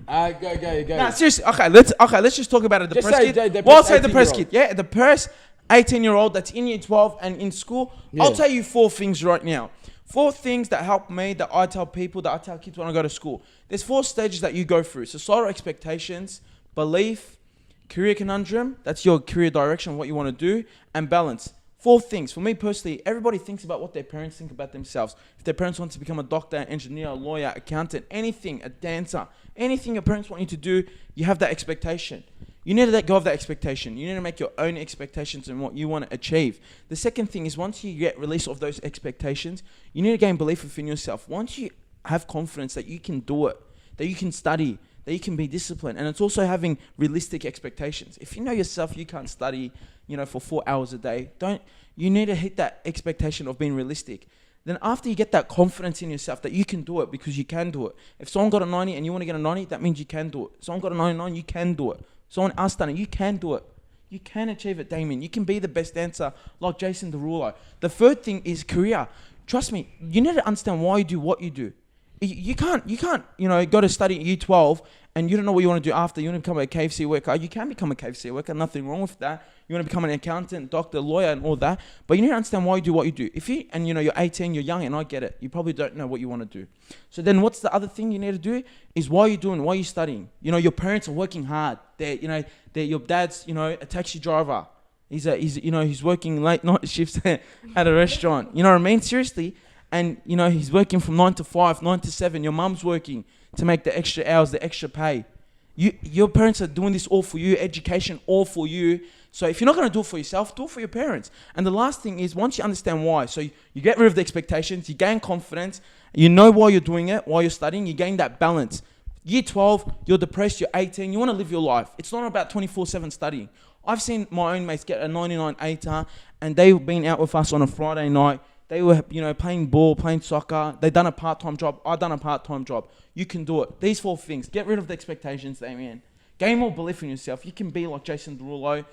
Go. Nah, seriously. Okay, let's just talk about a Just depressed say kid. the Well, I'll say depressed 18-year-old. kid. Yeah, the depressed 18-year-old that's in year 12 and in school. Yeah. I'll tell you 4 things right now. 4 things that help me, that I tell people, that I tell kids when I go to school. There's 4 stages that you go through. Societal expectations, belief, career conundrum, that's your career direction, what you want to do, and balance. 4 things. For me personally, everybody thinks about what their parents think about themselves. If their parents want to become a doctor, engineer, a lawyer, accountant, anything, a dancer, anything your parents want you to do, you have that expectation. You need to let go of that expectation. You need to make your own expectations and what you want to achieve. The second thing is once you get release of those expectations, you need to gain belief within yourself. Once you have confidence that you can do it, that you can study, that you can be disciplined, and it's also having realistic expectations. If you know yourself, you can't study, for 4 hours a day. You need to hit that expectation of being realistic. Then after you get that confidence in yourself that you can do it because you can do it. If someone got a 90 and you want to get a 90, that means you can do it. Someone got a 99, you can do it. Someone else done it, you can do it. You can achieve it, Damien. You can be the best dancer like Jason Derulo. The third thing is career. Trust me, you need to understand why you do what you do. You can't, go to study at year 12 and you don't know what you want to do after. You want to become a KFC worker. You can become a KFC worker. Nothing wrong with that. You want to become an accountant, doctor, lawyer, and all that. But you need to understand why you do what you do. You're 18, you're young, and I get it. You probably don't know what you want to do. So then what's the other thing you need to do is why are you doing, why are you studying? Your parents are working hard. They're your dad's, a taxi driver. He's working late night shifts at a restaurant. You know what I mean? Seriously. And, he's working from 9 to 5, 9 to 7. Your mum's working to make the extra hours, the extra pay. Your parents are doing this all for you, education all for you. So if you're not going to do it for yourself, do it for your parents. And the last thing is once you understand why, so you get rid of the expectations, you gain confidence, you know why you're doing it, why you're studying, you gain that balance. Year 12, you're depressed, you're 18, you want to live your life. It's not about 24/7 studying. I've seen my own mates get a 99 ATAR and they've been out with us on a Friday night. They were, playing ball, playing soccer. They done a part-time job. I done a part-time job. You can do it. These 4 things. Get rid of the expectations, Damien. Gain more belief in yourself. You can be like Jason Derulo.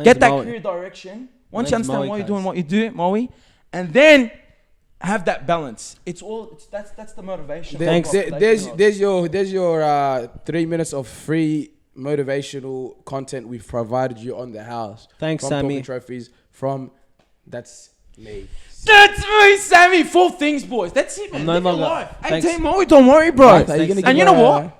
Get that career direction. Once you understand why you're doing what you do, Moe, and then have that balance. That's the motivation. Thanks. There's your 3 minutes of free motivational content we've provided you on the house. Thanks, from Sami. Talking Trophies. That's me. That's me, Sammy. 4 things, boys. That's it, man. I'm no Live your longer- life. thanks. 18 Moe, don't worry, bro. Martha, you gonna And give you know her what?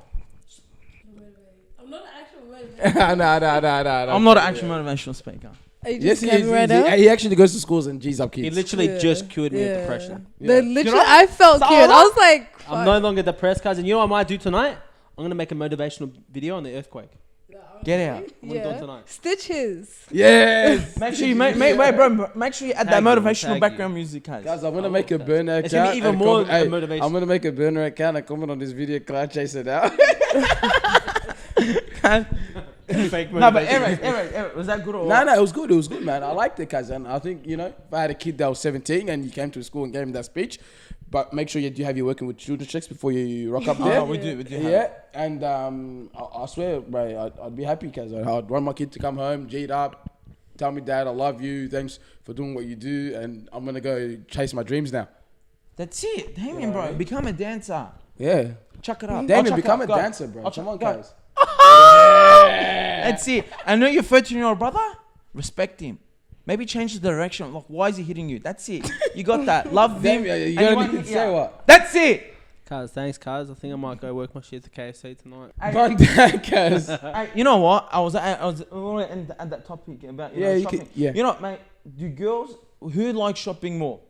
I'm not an actual No. I'm not an actual motivational speaker. Are you Yes, just he getting is. right now? He actually goes to schools and G's up He kids. literally just cured me of depression. I felt cute. I was like, I'm no longer depressed, cuz. And you know what I might do tonight? I'm going to make a motivational video on the earthquake. Get out. I'm going to do it tonight. Stitches. Yes. Make sure you make sure you add that Tag you, motivational tag background you. music, guys. Guys, I'm gonna make a burner account. It's gonna be even and more comment- motivation. I'm gonna make a burner account and comment on this video. Clout chase it out. Fake No, but motivation. Eric, was that good or No, what? it was good. It was good, man. I liked it, cuz. And I think, if I had a kid that was 17 and you came to school and gave him that speech, but make sure you do have you working with children's checks before you rock up there. Oh, we do. have Yeah, it. and I swear, bro, I'd be happy because I'd want my kid to come home, G'd up, tell me, Dad, I love you, thanks for doing what you do, and I'm gonna go chase my dreams now. That's it. Damien, bro. Become a dancer. Yeah, Chuck it up. Damien, I'll chuck become it a up. Go. dancer, bro. I'll Come chuck- on, go. guys. That's it. I know your 13-year-old brother. Respect him. Maybe change the direction. Like, why is he hitting you? That's it. You got that. Love him. Damien, you and gotta won't need to hit say you. what? That's it. Cuz, thanks, cuz. I think I might go work my shit at the KFC tonight. But that, cuz. Hey, you know what? I was at that topic about Yeah, you shopping. could- yeah. You know, mate. Do girls who like shopping more?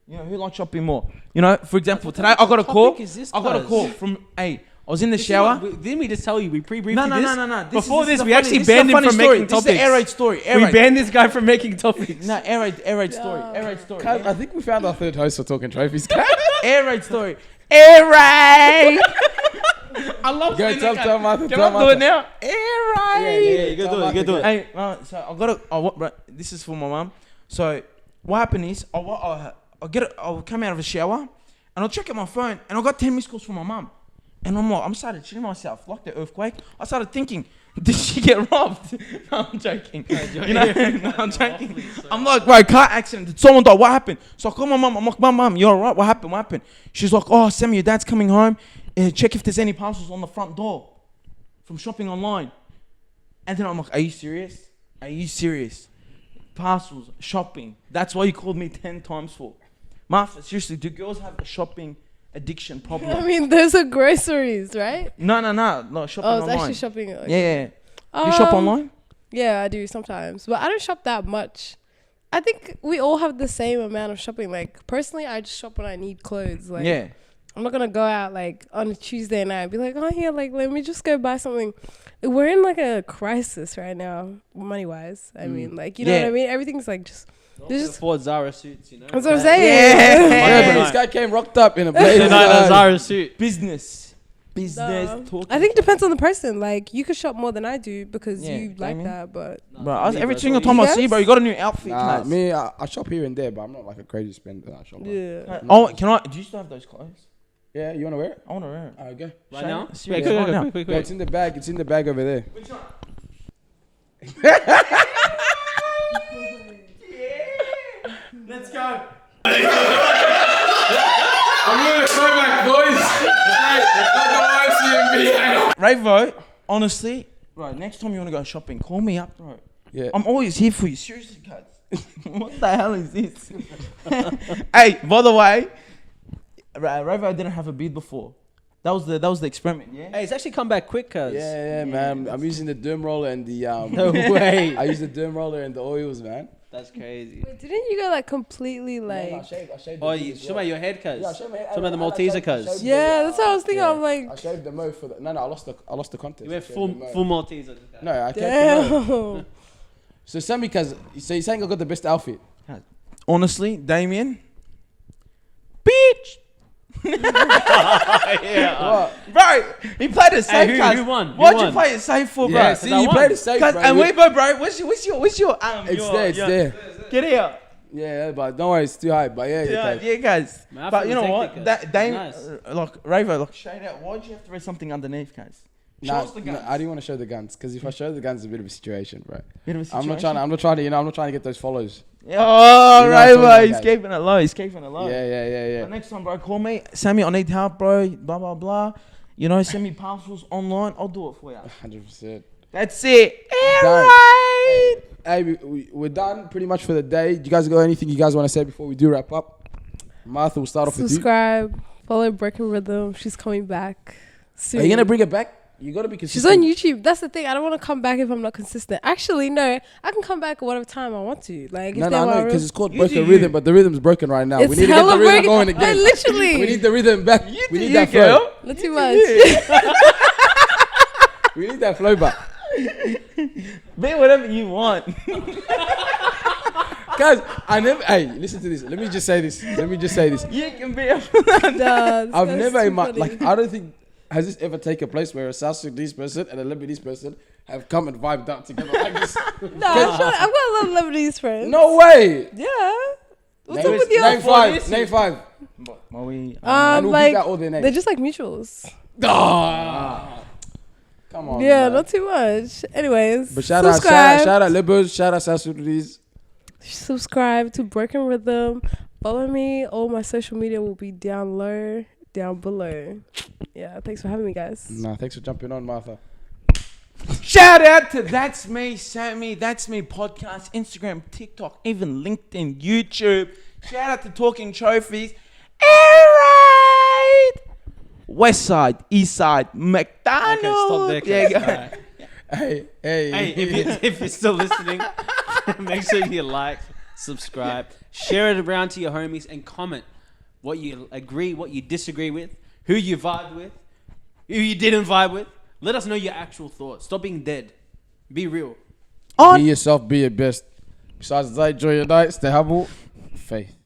You know, who like shopping more? You know, for example, today I got a call. topic is this, I got a cuz? call from I was in the shower. Didn't we just tell you we pre-briefed No. this? This Before is this, a we funny- actually this is a banned him funny from story. making This is the topics. air raid story. Air We raid. banned this guy from making topics. No, air raid story. Air raid story. Cuz, I think we found our third host for talking trophies. Cuz. Air raid story. Air raid. I love Go saying tell that, tell guys. Martha. Can tell I do Martha. it now? Air raid. you gotta do it. Hey, so I got this is for my mum. So what happened is, I'll come out of the shower and I'll check out my phone and I got 10 missed calls from my mum. And I'm started shitting myself like the earthquake. I started thinking, did she get robbed? No, I'm joking. You know, no, I'm joking. I'm like, bro, car accident. Did someone die? What happened? So I call my mum. I'm like, mum, you're alright? What happened? What happened? She's like, oh, Sammy, your dad's coming home. Check if there's any parcels on the front door from shopping online. And then I'm like, are you serious? Are you serious? Parcels, shopping. That's why you called me 10 times for. Martha, seriously, do girls have a shopping addiction problem? I mean, those are groceries, right? No, shopping Oh, it's online. actually shopping. Okay. Yeah. Do you shop online? Yeah, I do sometimes, but I don't shop that much. I think we all have the same amount of shopping. Like personally, I just shop when I need clothes. Like, Yeah. I'm not gonna go out like on a Tuesday night and be like, oh yeah, like let me just go buy something. We're in like a crisis right now, money wise. I mean, like you know Yeah. what I mean. Everything's like just. There's just Afford Zara suits, you know. that's what I'm saying. Yeah, but this guy came rocked up in a blazer. Zara suit. Business. No. Talking. I think it depends on the person. Like you could shop more than I do because Yeah, you like Damien? that, but Bro, every bro, single so time you I see you, bro, you got a new outfit. Nah, cuz. me, I shop here and there, but I'm not like a crazy spender. I shop. yeah. Oh, do you still have those clothes? Yeah, you wanna wear it? I want to wear it. Alright, go. Right now? Serious, Quick, right quick, now. quick, quick, No, quick. it's in the bag. It's in the bag over there. Which one? Let's go. I'm moving so back, boys. Ravo, honestly, right, next time you want to go shopping, call me up, bro. Yeah. I'm always here for you. Seriously, guys. What the hell is this? Hey, by the way, Ravo didn't have a beard before. That was the experiment, yeah? Hey, it's actually come back quick, cuz. Yeah, man. I'm using the derm roller and the No way. I use the derm roller and the oils, man. That's crazy. Wait, didn't you go like completely like? I shaved. Oh, you show me your head, cuz. Yeah, I shaved my head. Talking about the I Malteser, shaved- cuz. I shaved Yeah, that's what I was thinking. Yeah. I'm like, I shaved the mo for the. No, I lost the contest. You went I shaved full the mo. full Malteser. No, I kept the mo. damn. So Sammy, cuz, so you're saying I got the best outfit? Honestly, Damien, bitch. Yeah. Bro, he played it safe, Hey, cuz. who won? Who Why'd you won? play it safe for, bro? Yeah, see, I you won. played it safe, Cuz, bro. and You- wait, bro, what's your It's there, it's there. Get here. Yeah, but don't worry, it's too high. But yeah, Yeah, cuz. yeah, guys. Man, I But feel you know protected, what? cuz. That Dame, Nice. like Ravo, like straight out. Why'd you have to read something underneath, guys? Show Nah, us the guns. I didn't want to show the guns because if I show the guns, it's a bit of a situation, bro. Bit of a I'm not situation. trying to, I'm not trying to get those follows. Oh, You know what I'm talking Ravo, about, he's guys. keeping it low. He's keeping it low. Yeah. But next time, bro, call me. Sammy, I need help, bro. Blah, blah, blah. You know, send me parcels online. I'll do it for you. 100%. That's it. Done. Alright. Hey, we're done pretty much for the day. Do you guys got anything you guys want to say before we do wrap up? Martha, we'll start off with you. Subscribe, follow Broken Rhythm. She's coming back soon. Are you gonna bring it back? You gotta be She's consistent. on YouTube. That's the thing. I don't want to come back if I'm not consistent. Actually, no. I can come back at whatever time I want to. Like, if No, they're my because it's called You broken do rhythm, you. but the rhythm's broken right now. It's We need to get hella the rhythm break- going I again. literally. We need the rhythm back. We need that girl. flow. Not too much. We need that flow back. Be whatever you want. Guys, I never. Hey, listen to this. Let me just say this. You can be a I've never in my like. I don't think has this ever taken place where a South Sudanese person and a Lebanese person have come and vibed out together like this. No, I've got a lot of Lebanese friends. No way. Yeah. What's up with you? Name five. Name five. And we'll like beat out all their names. they're just like mutuals. Ah. Come on. Yeah, man. not too much. Anyways, But shout subscribe. out Lebos, shout out South Sudanese. Subscribe to Broken Rhythm. Follow me. All my social media will be down below. Yeah, thanks for having me, guys. Nah, thanks for jumping on, Martha. Shout out to That's Me, Sammy, That's Me podcast, Instagram, TikTok, even LinkedIn, YouTube. Shout out to Talking Trophies. Alright. West Side, East Side, McDonald's. Okay, stop there. There you go. Alright. Hey. Hey, if you're still listening, make sure you like, subscribe, share it around to your homies, and comment what you agree, what you disagree with, who you vibe with, who you didn't vibe with. Let us know your actual thoughts. Stop being dead. Be real. Be yourself, be your best. Besides that, enjoy your night, stay humble, faith.